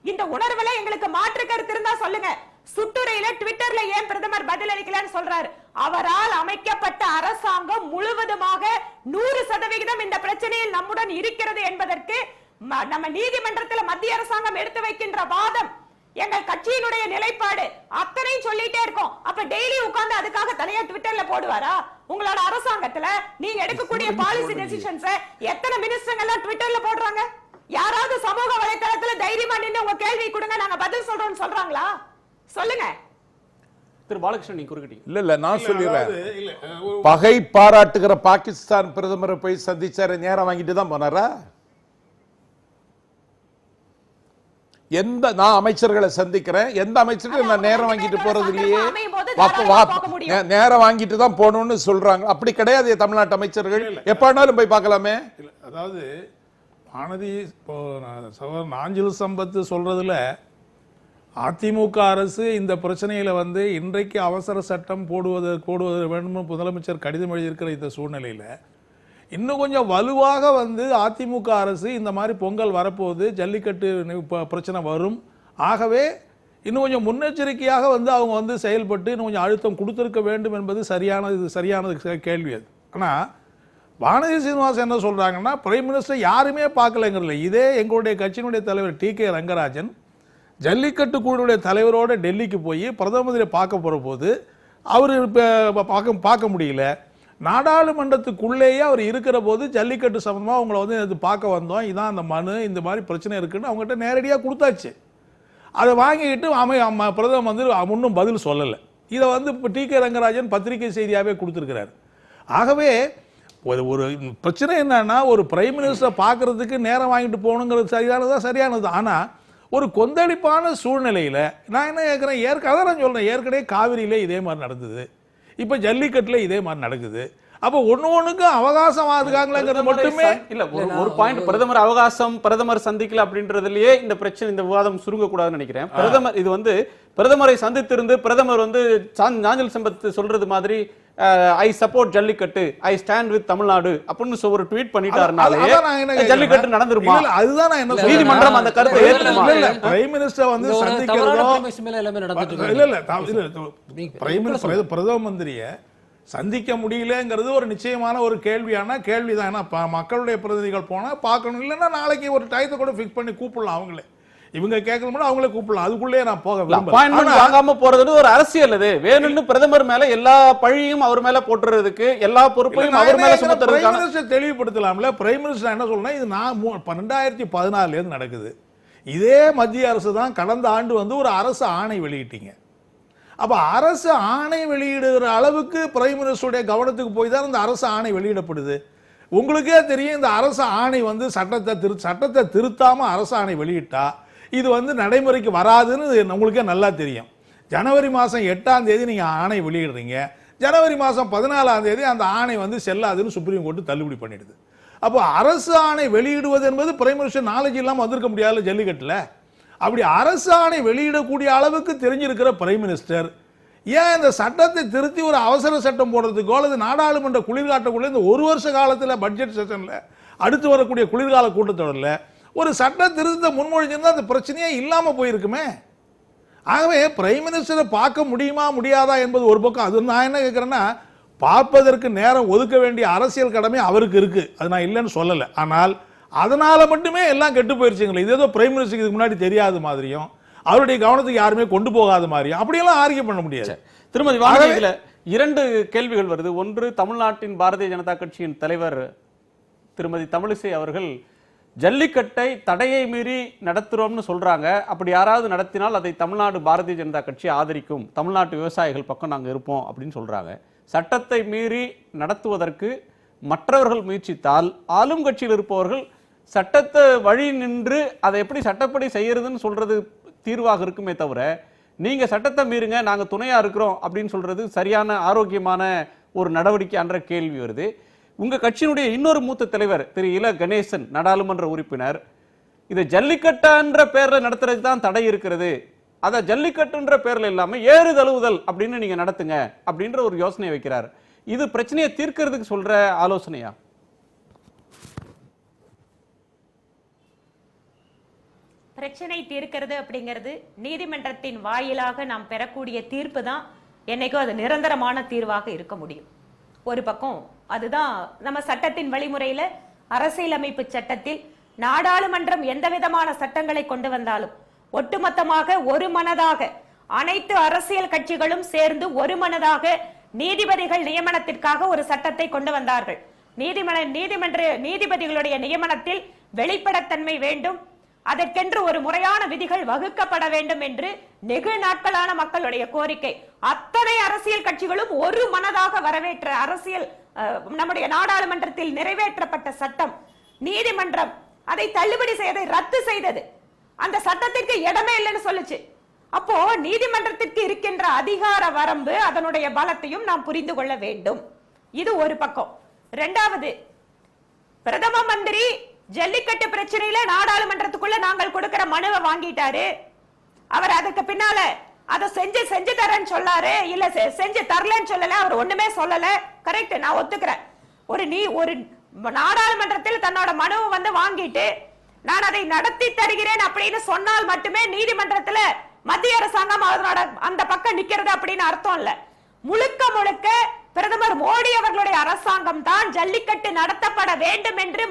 இந்த உணர்வுல எங்களுக்கு மாற்று கருத்து இருந்தா சொல்லுங்க. சுட்டுரையில ட்விட்டர்ல ஏன் பிரதமர் பதில் அளிக்கலன்னு சொல்றாரு. அவரால் அமைக்கப்பட்ட அரசாங்கம் முழுவதுமாக 100% இந்த பிரச்சனையில் நம்முடன் இருக்கிறது என்பதற்கு நம்ம நீதிமன்றத்தில் மத்திய அரசாங்கம் எடுத்து வைக்கின்ற வாதம், எங்கள் கட்சியினுடைய நிலைப்பாடு அத்தனையும் சொல்லிட்டே இருக்கோம். அப்ப டெய்லி உட்கார்ந்து அதுக்காக தனியா ட்விட்டர்ல போடுவாரா? உங்களோட அரசாங்கத்துல நீங்க எடுக்கக்கூடிய பாலிசி டெசிஷன்ஸ் எத்தனை மினிஸ்டர்ங்க எல்லாம் ட்விட்டர்ல போடுறாங்க? யாராவது சமூக வலைதளத்துல தைரியமா நின்று உங்க கேள்வி கொடுங்க நாங்க பதில் சொல்றோம்னு சொல்றாங்களா? சொல்லுங்க. திரு பாலகிருஷ்ணன் நீங்க குறுக்கிட்டீங்க. இல்ல நான் சொல்லிடுறேன். இல்ல பகை பாராட்டுகிற பாகிஸ்தான் பிரதமரை போய் சந்திச்சாரு, நேரம் வாங்கிட்டு தான் போனாரா? நான் அமைச்சர்களை சந்திக்கிறேன், எந்த அமைச்சர்கள் நான் நேரம் வாங்கிட்டு போறது இல்லையே, நேரம் வாங்கிட்டு தான் போகணும்னு சொல்றாங்க. அப்படி கிடையாது தமிழ்நாட்டு அமைச்சர்கள், எப்பனாலும் போய் பார்க்கலாமே. அதாவது வானதி நாஞ்சில் சம்பத் சொல்றதுல அதிமுக அரசு இந்த பிரச்சனையில வந்து இன்றைக்கு அவசர சட்டம் போடுவது வேண்டும் முதலமைச்சர் கடிதம் எழுதியிருக்கிற இந்த சூழ்நிலையில இன்னும் கொஞ்சம் வலுவாக வந்து அதிமுக அரசு இந்த மாதிரி பொங்கல் வரப்போகுது, ஜல்லிக்கட்டு பிரச்சனை வரும், ஆகவே இன்னும் கொஞ்சம் முன்னெச்சரிக்கையாக வந்து அவங்க வந்து செயல்பட்டு இன்னும் கொஞ்சம் அழுத்தம் கொடுத்திருக்க வேண்டும் என்பது சரியானது கேள்வி. அது ஆனால் வானதி சீனிவாசன் என்ன சொல்றாங்கன்னா, பிரைம் மினிஸ்டர் யாருமே பார்க்கலங்கிறல. இதே எங்களுடைய கட்சியினுடைய தலைவர் டி.கே. ரங்கராஜன் ஜல்லிக்கட்டு குழுவுடைய தலைவரோட டெல்லிக்கு போய் பிரதம மந்திரியை பார்க்க போகிற போது அவர் பார்க்க முடியல. நாடாளுமன்றத்துக்குள்ளேயே அவர் இருக்கிற போது ஜல்லிக்கட்டு சம்பந்தமாக அவங்கள வந்து பார்க்க வந்தோம், இதான் அந்த மனு, இந்த மாதிரி பிரச்சனை இருக்குன்னு அவங்ககிட்ட நேரடியாக கொடுத்தாச்சு. அதை வாங்கிக்கிட்டு பிரதம மந்திரி ஒன்றும் பதில் சொல்லலை. இதை வந்து இப்போ டி.கே. ரங்கராஜன் பத்திரிகை செய்தியாகவே கொடுத்துருக்கிறார். ஆகவே ஒரு பிரச்சனை என்னன்னா, ஒரு பிரைம் மினிஸ்டர் பார்க்கறதுக்கு நேரம் வாங்கிட்டு போகணுங்கிறது சரியானது. ஆனால் ஒரு கொந்தளிப்பான சூழ்நிலையில் நான் என்ன கேட்குறேன், அதான் நான் சொல்கிறேன், ஏற்கனவே காவிரியிலே இதே மாதிரி நடந்தது, இப்போ ஜல்லிக்கட்டில் இதே மாதிரி நடக்குது. அப்போ ஒன்றுக்கு அவகாசம் ஆகுதுங்கிறது மட்டுமே இல்ல. ஒரு பாயிண்ட், பிரதமர் அவகாசம், பிரதமர் சந்திக்கல அப்படின்றதுலயே இந்த பிரச்சனை, இந்த விவாதம் சுருங்கக்கூடாதுன்னு நினைக்கிறேன். பிரதமர் இது வந்து பிரதமரை சந்தித்திருந்து பிரதமர் வந்து நாஞ்சில் சம்பத் சொல்றது மாதிரி I support jallikattu, I stand with Tamil Nadu அப்படின்னு ஒரு ட்வீட் பண்ணிட்டாருனாலே ஜல்லிக்கட்டு நடந்துருமா? அதுதான் நான் என்ன நீதிமன்றம் அந்த கருத்தை ஏற்றுக்குமா? இல்ல பிரைம் மினிஸ்டர் வந்து சந்திக்கிறதோ இல்ல பிரதம மந்திரியை சந்திக்க முடியலங்கிறது ஒரு நிச்சயமான ஒரு கேள்விதான். ஏன்னா மக்களுடைய பிரதிநிதிகள் போனா பார்க்கணும், இல்லைன்னா நாளைக்கு ஒரு டயத்தை கூட ஃபிக்ஸ் பண்ணி கூப்பிடலாம். அவங்களே இவங்க கேட்கணும், அவங்களே கூப்பிடலாம். அதுக்குள்ளே நான் போக வாங்காம போறது ஒரு அரசியல். அது வேணும்னு பிரதமர் மேல எல்லா பழியும் அவர் மேல போட்டுறதுக்கு, எல்லா பொறுப்பையும் அவர் மேல சுமத்துறதுக்கு தெளிவுபடுத்தலாம்ல. பிரைம் மினிஸ்டர் என்ன சொல்றேன், இது 2014 நடக்குது. இதே மத்திய அரசு தான் கடந்த ஆண்டு வந்து ஒரு அரசு ஆணை வெளியிட்டீங்க. அப்ப அரசு ஆணை வெளியிடுகிற அளவுக்கு பிரைம் மினிஸ்டருடைய கவனத்துக்கு போய் தான் இந்த அரசு ஆணை வெளியிடப்படுது. உங்களுக்கே தெரியும், இந்த அரசு ஆணை வந்து சட்டத்தை திருத்தாம அரசு ஆணை வெளியிட்டா இது வந்து நடைமுறைக்கு வராதுன்னு உங்களுக்கே நல்லா தெரியும். ஜனவரி மாதம் 8ஆம் தேதி நீங்கள் ஆணை வெளியிடுறீங்க, ஜனவரி மாதம் 14ஆம் தேதி அந்த ஆணை வந்து செல்லாதுன்னு சுப்ரீம் கோர்ட்டு தள்ளுபடி பண்ணிடுது. அப்போ அரசு ஆணை வெளியிடுவது என்பது பிரைம் மினிஸ்டர் நாலேஜ் இல்லாமல் வந்திருக்க முடியாது ஜல்லிக்கட்டில். அப்படி அரசு ஆணை வெளியிடக்கூடிய அளவுக்கு தெரிஞ்சிருக்கிற பிரைம் மினிஸ்டர் ஏன் இந்த சட்டத்தை திருத்தி ஒரு அவசர சட்டம் போடுறதுக்கோ அல்லது நாடாளுமன்ற குளிர்காட்டக்குள்ள இந்த ஒரு வருஷ காலத்தில் பட்ஜெட் செஷன்ல அடுத்து வரக்கூடிய குளிர்கால கூட்டத்தொடரில் ஒரு சட்ட திருத்தத்தை முன்மொழிஞ்சிருந்தா அந்த பிரச்சனையே இல்லாமல் போயிருக்குமே. ஆகவே பிரைம் மினிஸ்டரை பார்க்க முடியுமா முடியாதா என்பது ஒரு பக்கம். அது நான் என்ன கேட்குறேன்னா, பார்ப்பதற்கு நேரம் ஒதுக்க வேண்டிய அரசியல் கடமை அவருக்கு இருக்கு, அது நான் இல்லைன்னு சொல்லலை. ஆனால் அதனால மட்டுமே எல்லாம் கெட்டு போயிருச்சுங்களே. இது ஏதோ பிரைம் மினிஸ்டருக்கு இதுக்கு முன்னாடி தெரியாத மாதிரியும் அவருடைய கவனத்துக்கு யாருமே கொண்டு போகாத மாதிரியும் அப்படியெல்லாம் ஆர்கியூ பண்ண முடியாது. திருமதி வானதி, இதுல 2 கேள்விகள் வருது. ஒன்று, தமிழ்நாட்டின் பாரதிய ஜனதா கட்சியின் தலைவர் திருமதி தமிழிசை அவர்கள் ஜல்லிக்கட்டை தடையை மீறி நடத்துறோம்னு சொல்றாங்க. அப்படி யாராவது நடத்தினால் அதை தமிழ்நாடு பாரதிய ஜனதா கட்சி ஆதரிக்கும், தமிழ்நாட்டு விவசாயிகள் பக்கம் நாங்கள் இருப்போம் அப்படின்னு சொல்றாங்க. சட்டத்தை மீறி நடத்துவதற்கு மற்றவர்கள் முயற்சித்தால் ஆளும் கட்சியில் இருப்பவர்கள் சட்டத்தை வழி நின்று அதை எப்படி சட்டப்படி செய்யறதுன்னு சொல்றது தீர்வாக இருக்குமே தவிர, நீங்க சட்டத்தை மீறுங்க நாங்க துணையா இருக்கிறோம் அப்படின்னு சொல்றது சரியான ஆரோக்கியமான ஒரு நடவடிக்கை என்ற கேள்வி வருது. உங்க கட்சியினுடைய இன்னொரு மூத்த தலைவர் திரு இல கணேசன், நாடாளுமன்ற உறுப்பினர், இதை ஜல்லிக்கட்டுன்ற பேர்ல நடத்துறதுக்கு தான் தடை இருக்கிறது, அதை ஜல்லிக்கட்டுன்ற பேர்ல இல்லாம ஏறு தழுவுதல் அப்படின்னு நீங்க நடத்துங்க அப்படின்ற ஒரு யோசனை வைக்கிறார். இது பிரச்சனையை தீர்க்கிறதுக்கு சொல்ற ஆலோசனையா? பிரச்சனை தீர்க்கிறது அப்படிங்கிறது நீதிமன்றத்தின் வாயிலாக நாம் பெறக்கூடிய தீர்ப்பு தான் என்னைக்கும் அது நிரந்தரமான தீர்வாக இருக்க முடியும். ஒரு பக்கம் அதுதான் நம்ம சட்டத்தின் வழிமுறையில, அரசியலமைப்பு சட்டத்தில் நாடாளுமன்றம் எந்த விதமான சட்டங்களை கொண்டு வந்தாலும் ஒட்டுமொத்தமாக ஒரு மனதாக அனைத்து அரசியல் கட்சிகளும் சேர்ந்து ஒரு மனதாக நீதிபதிகள் நியமனத்திற்காக ஒரு சட்டத்தை கொண்டு வந்தார்கள். நீதிபதிகளுடைய நியமனத்தில் வெளிப்படைத்தன்மை வேண்டும், அதற்கென்று ஒரு முறையான விதிகள் வகுக்கப்பட வேண்டும் என்று நெகு நாட்களான மக்களுடைய கோரிக்கை. அத்தனை அரசியல் கட்சிகளும் ஒரு மனதாக வரவேற்ற அரசியல் நம்முடைய நாடாளுமன்றத்தில் நிறைவேற்றப்பட்ட சட்டம், நீதிமன்றம் அதை தள்ளுபடி செய்ததை ரத்து செய்தது. அந்த சட்டத்திற்கு இடமே இல்லைன்னு சொல்லுச்சு. அப்போ நீதிமன்றத்திற்கு இருக்கின்ற அதிகார வரம்பு, அதனுடைய பலத்தையும் நாம் புரிந்து கொள்ள வேண்டும். இது ஒரு பக்கம். இரண்டாவது, பிரதம மந்திரி ஜல்லிக்கட்டு பிரச்சனையில நாடாளுமன்றத்துக்குள்ள நாங்கள் கொடுக்கிற மனுவை வாங்கிட்டாரு. அவர் அதுக்கு பின்னால அதை செஞ்சு தரேன்னு சொல்லாரு, இல்ல செஞ்சு தரலன்னு சொல்லல, அவர் ஒண்ணுமே சொல்லல. கரெக்ட், நான் ஒத்துக்கிறேன். ஒரு நாடாளுமன்றத்தில் தன்னோட மனுவை வந்து வாங்கிட்டு நான் அதை நடத்தி தருகிறேன் அப்படின்னு சொன்னால் மட்டுமே நீதிமன்றத்துல மத்திய அரசாங்கம் அதனோட அந்த பக்கம் நிக்கிறது அப்படின்னு அர்த்தம் இல்ல. முழுக்க முழுக்க பிரதமர் மோடி அவர்களுடைய அரசாங்கம் தான் ஜல்லிக்கட்டு நடத்தப்பட வேண்டும் என்று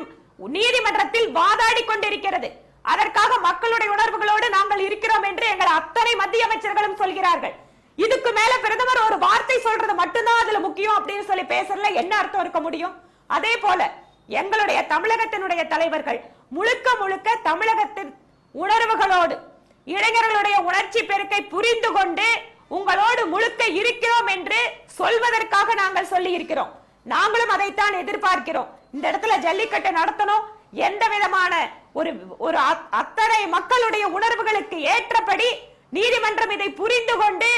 நீதிமன்றத்தில் வாதாடி கொண்டிருக்கிறது. அதற்காக மக்களுடைய உணர்வுகளோடு நாங்கள் இருக்கிறோம் என்று எங்கள் அத்தனை மத்திய அமைச்சர்களும் சொல்கிறார்கள். இதுக்கு மேல பிரதமர் ஒரு வார்த்தை சொல்றது மட்டும்தான் அதுல முக்கியம் அப்படின்னு சொல்லி பேசல என்ன அர்த்தம் இருக்க முடியும்? அதே போல எங்களுடைய தமிழகத்தினுடைய தலைவர்கள் முழுக்க முழுக்க தமிழகத்தின் உணர்வுகளோடு, இளைஞர்களுடைய உணர்ச்சி பெருக்கை புரிந்து கொண்டு உங்களோடு முழுக்க இருக்கிறோம் என்று சொல்வதற்காக நாங்கள் சொல்லி இருக்கிறோம். நாங்களும் அதைத்தான் எதிர்பார்க்கிறோம். இந்த இடத்துல ஜல்லிக்கட்டு நடத்தணும், எந்த விதமான ஒரு அத்தனை மக்களுடைய உணர்வுகளுக்கு ஏற்றபடி நீதிமன்றம் இதை புரிந்து கொண்டு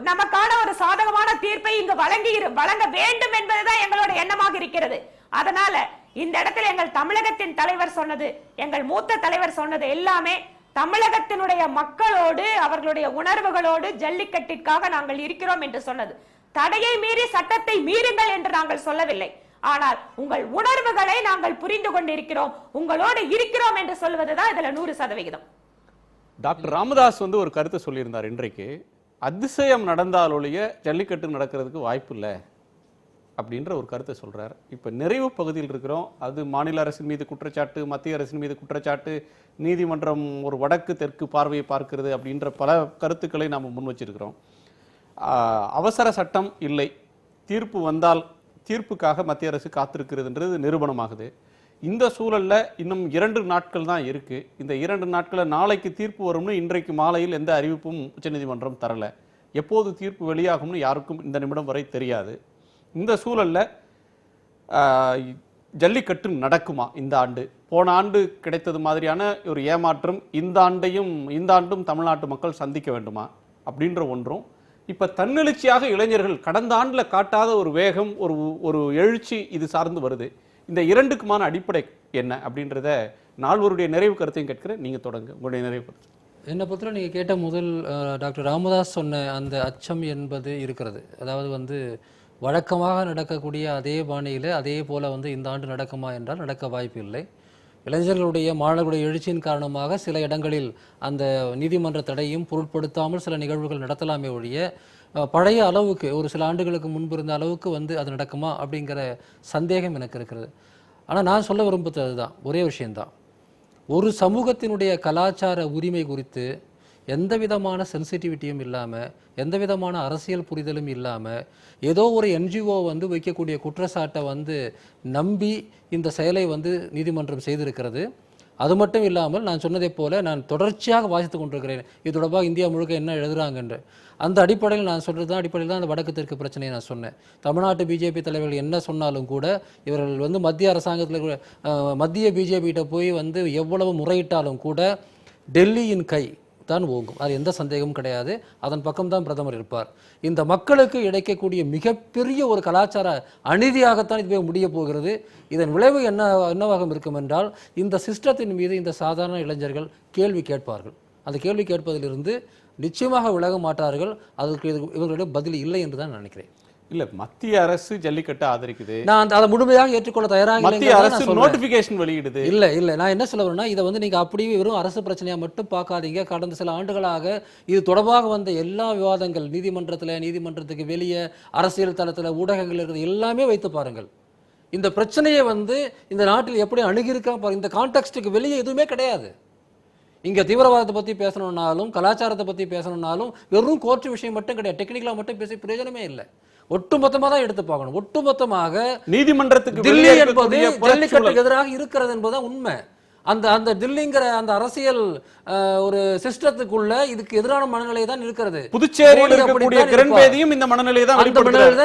நமக்கான ஒரு சாதகமான தீர்ப்பை இங்கு வழங்க வேண்டும் என்பதுதான் எங்களோட எண்ணமாக இருக்கிறது. அதனால இந்த இடத்துல எங்கள் தமிழகத்தின் தலைவர் சொன்னது, எங்கள் மூத்த தலைவர் சொன்னது எல்லாமே தமிழகத்தினுடைய மக்களோடு, அவர்களுடைய உணர்வுகளோடு ஜல்லிக்கட்டிற்காக நாங்கள் இருக்கிறோம் என்று சொன்னது. தடையை மீறி சட்டத்தை மீறுங்கள் என்று நாங்கள் சொல்லவில்லை. ஆனால் உங்கள் உணர்வுகளை நாங்கள் புரிந்து கொண்டிருக்கிறோம், உங்களோடு இருக்கிறோம் என்று சொல்வதுதான் இதுல 100%. டாக்டர் ராமதாஸ் வந்து ஒரு கருத்தை சொல்லியிருந்தார். இன்றைக்கு அதிசயம் நடந்தாலொழிய ஜல்லிக்கட்டு நடக்கிறதுக்கு வாய்ப்பு இல்லை அப்படின்ற ஒரு கருத்தை சொல்றார். இப்ப நிறைவு பகுதியில் இருக்கிறோம். அது மாநில அரசின் மீது குற்றச்சாட்டு, மத்திய அரசின் மீது குற்றச்சாட்டு, நீதிமன்றம் ஒரு வடக்கு தெற்கு பார்வையை பார்க்கிறது அப்படின்ற பல கருத்துக்களை நாம் முன் வச்சிருக்கிறோம். அவசர சட்டம் இல்லை, தீர்ப்பு வந்தால் தீர்ப்புக்காக மத்திய அரசு காத்திருக்கிறதுன்றது நிரூபணமாகுது. இந்த சூழல்ல இன்னும் 2 நாட்கள் தான் இருக்கு. இந்த 2 நாட்களில் நாளைக்கு தீர்ப்பு வரும்னு இன்றைக்கு மாலையில் எந்த அறிவிப்பும் உச்சநீதிமன்றம் தரல. எப்போது தீர்ப்பு வெளியாகும்னு யாருக்கும் இந்த நிமிடம் வரை தெரியாது. இந்த சூழல்ல ஜல்லிக்கட்டு நடக்குமா இந்த ஆண்டு? போன ஆண்டு கிடைத்தது மாதிரியான ஒரு ஏமாற்றம் இந்த ஆண்டும் தமிழ்நாட்டு மக்கள் சந்திக்க வேண்டுமா அப்படின்ற ஒன்றும், இப்ப தன்னெழுச்சியாக இளைஞர்கள் கடந்த ஆண்டுல காட்டாத ஒரு வேகம், ஒரு எழுச்சி இது சார்ந்து வருது. இந்த 2க்குமான அடிப்படை என்ன அப்படின்றத நால்வருடைய நிறைவு கருத்தையும் கேட்கிறேன். நீங்க தொடங்க உங்களுடைய நிறைவு கருத்து. என்னை பொறுத்தவரை நீங்கள் கேட்ட முதல் டாக்டர் ராமதாஸ் சொன்ன அந்த அச்சம் என்பது இருக்கிறது. அதாவது வந்து வழக்கமாக நடக்கக்கூடிய அதே பாணியில் அதே போல் வந்து இந்த ஆண்டு நடக்குமா என்றால் நடக்க வாய்ப்பு இல்லை. இளைஞர்களுடைய மாணவர்களுடைய எழுச்சியின் காரணமாக சில இடங்களில் அந்த நீதிமன்ற தடையும் பொருட்படுத்தாமல் சில நிகழ்வுகள் நடத்தலாமே ஒழிய பழைய அளவுக்கு ஒரு சில ஆண்டுகளுக்கு முன்பு இருந்த அளவுக்கு வந்து அது நடக்குமா அப்படிங்கிற சந்தேகம் எனக்கு இருக்கிறது. ஆனால் நான் சொல்ல விரும்புவது அதுதான், ஒரே விஷயந்தான். ஒரு சமூகத்தினுடைய கலாச்சார உரிமை குறித்து எந்த விதமான சென்சிட்டிவிட்டியும் இல்லாமல், எந்த விதமான அரசியல் புரிதலும் இல்லாமல், ஏதோ ஒரு என்ஜிஓ வந்து வைக்கக்கூடிய குற்றச்சாட்டை வந்து நம்பி இந்த செயலை வந்து நீதிமன்றம் செய்திருக்கிறது. அது மட்டும் இல்லாமல் நான் சொன்னதை போல நான் தொடர்ச்சியாக வாசித்து கொண்டிருக்கிறேன் இது தொடர்பாக இந்தியா முழுக்க என்ன எழுதுறாங்க என்று. அந்த அடிப்படையில் நான் சொல்கிறது தான் அடிப்படையில் தான் அந்த வடக்கு தெற்கு பிரச்சனையை நான் சொன்னேன். தமிழ்நாட்டு பிஜேபி தலைவர்கள் என்ன சொன்னாலும் கூட இவர்கள் வந்து மத்திய அரசாங்கத்தில் மத்திய பிஜேபிகிட்ட போய் வந்து எவ்வளவு முறையிட்டாலும் கூட டெல்லியின் கை தான் ஓங்கும், அது எந்த சந்தேகமும் கிடையாது. அதன் பக்கம்தான் பிரதமர் இருப்பார். இந்த மக்களுக்கு இழைக்கக்கூடிய மிகப்பெரிய ஒரு கலாச்சார அநீதியாகத்தான் இது போய் முடிய போகிறது. இதன் விளைவு என்னவாக இருக்கும் என்றால், இந்த சிஸ்டத்தின் மீது இந்த சாதாரண இளைஞர்கள் கேள்வி கேட்பார்கள். அந்த கேள்வி கேட்பதிலிருந்து நிச்சயமாக விலக மாட்டார்கள். அதுக்கு இவங்களுடைய பதில் இல்லை என்று தான் நினைக்கிறேன். இல்ல, மத்திய அரசு ஜல்லிக்கட்டு ஆதரிக்குது, நான் அதை முழுமையாக ஏற்றுக்கொள்ள தயாராக மத்திய அரசு நோட்டிபிகேஷன் வெளியிடுது. இல்ல நான் என்ன சொல்ல வரேன்னா, இதை வந்து நீங்க அப்படியே வெறும் அரசு பிரச்சனையா மட்டும் பார்க்காதீங்க. கடந்த சில ஆண்டுகளாக இது தொடர்பாக வந்த எல்லா விவாதங்கள் நீதிமன்றத்துக்கு வெளியே, அரசியல் தளத்துல, ஊடகங்கள் இருக்கிறது எல்லாமே வைத்து பாருங்கள். இந்த பிரச்சனையை வந்து இந்த நாட்டில் எப்படி அணுகியிருக்கா பாருங்க. இந்த கான்டெக்ஸ்டுக்கு வெளியே எதுவுமே கிடையாது. இங்க தீவிரவாதத்தை பத்தி பேசணும்னாலும், கலாச்சாரத்தை பத்தி பேசணும்னாலும் வெறும் கோர்ட் விஷயம் மட்டும் கிடையாது. டெக்னிக்கலா மட்டும் பேசி பிரயோஜனமே இல்லை. ஒட்டுமொத்தமாக தான் எடுத்து பார்க்கணும். ஒட்டுமொத்தமாக நீதிமன்றத்துக்கு தில்லி என்பது ஜல்லிக்கட்டுக்கு எதிராக இருக்கிறது என்பதுதான் உண்மை. அந்த அந்த டில்லிங்கிற அந்த அரசியல் ஒரு சிஸ்டத்துக்குள்ள இதுக்கு எதிரான மனநிலை தான் இருக்கிறது. புதுச்சேரியில் இருக்கக்கூடிய கிரண்பேதியும் இந்த மனநிலை தான்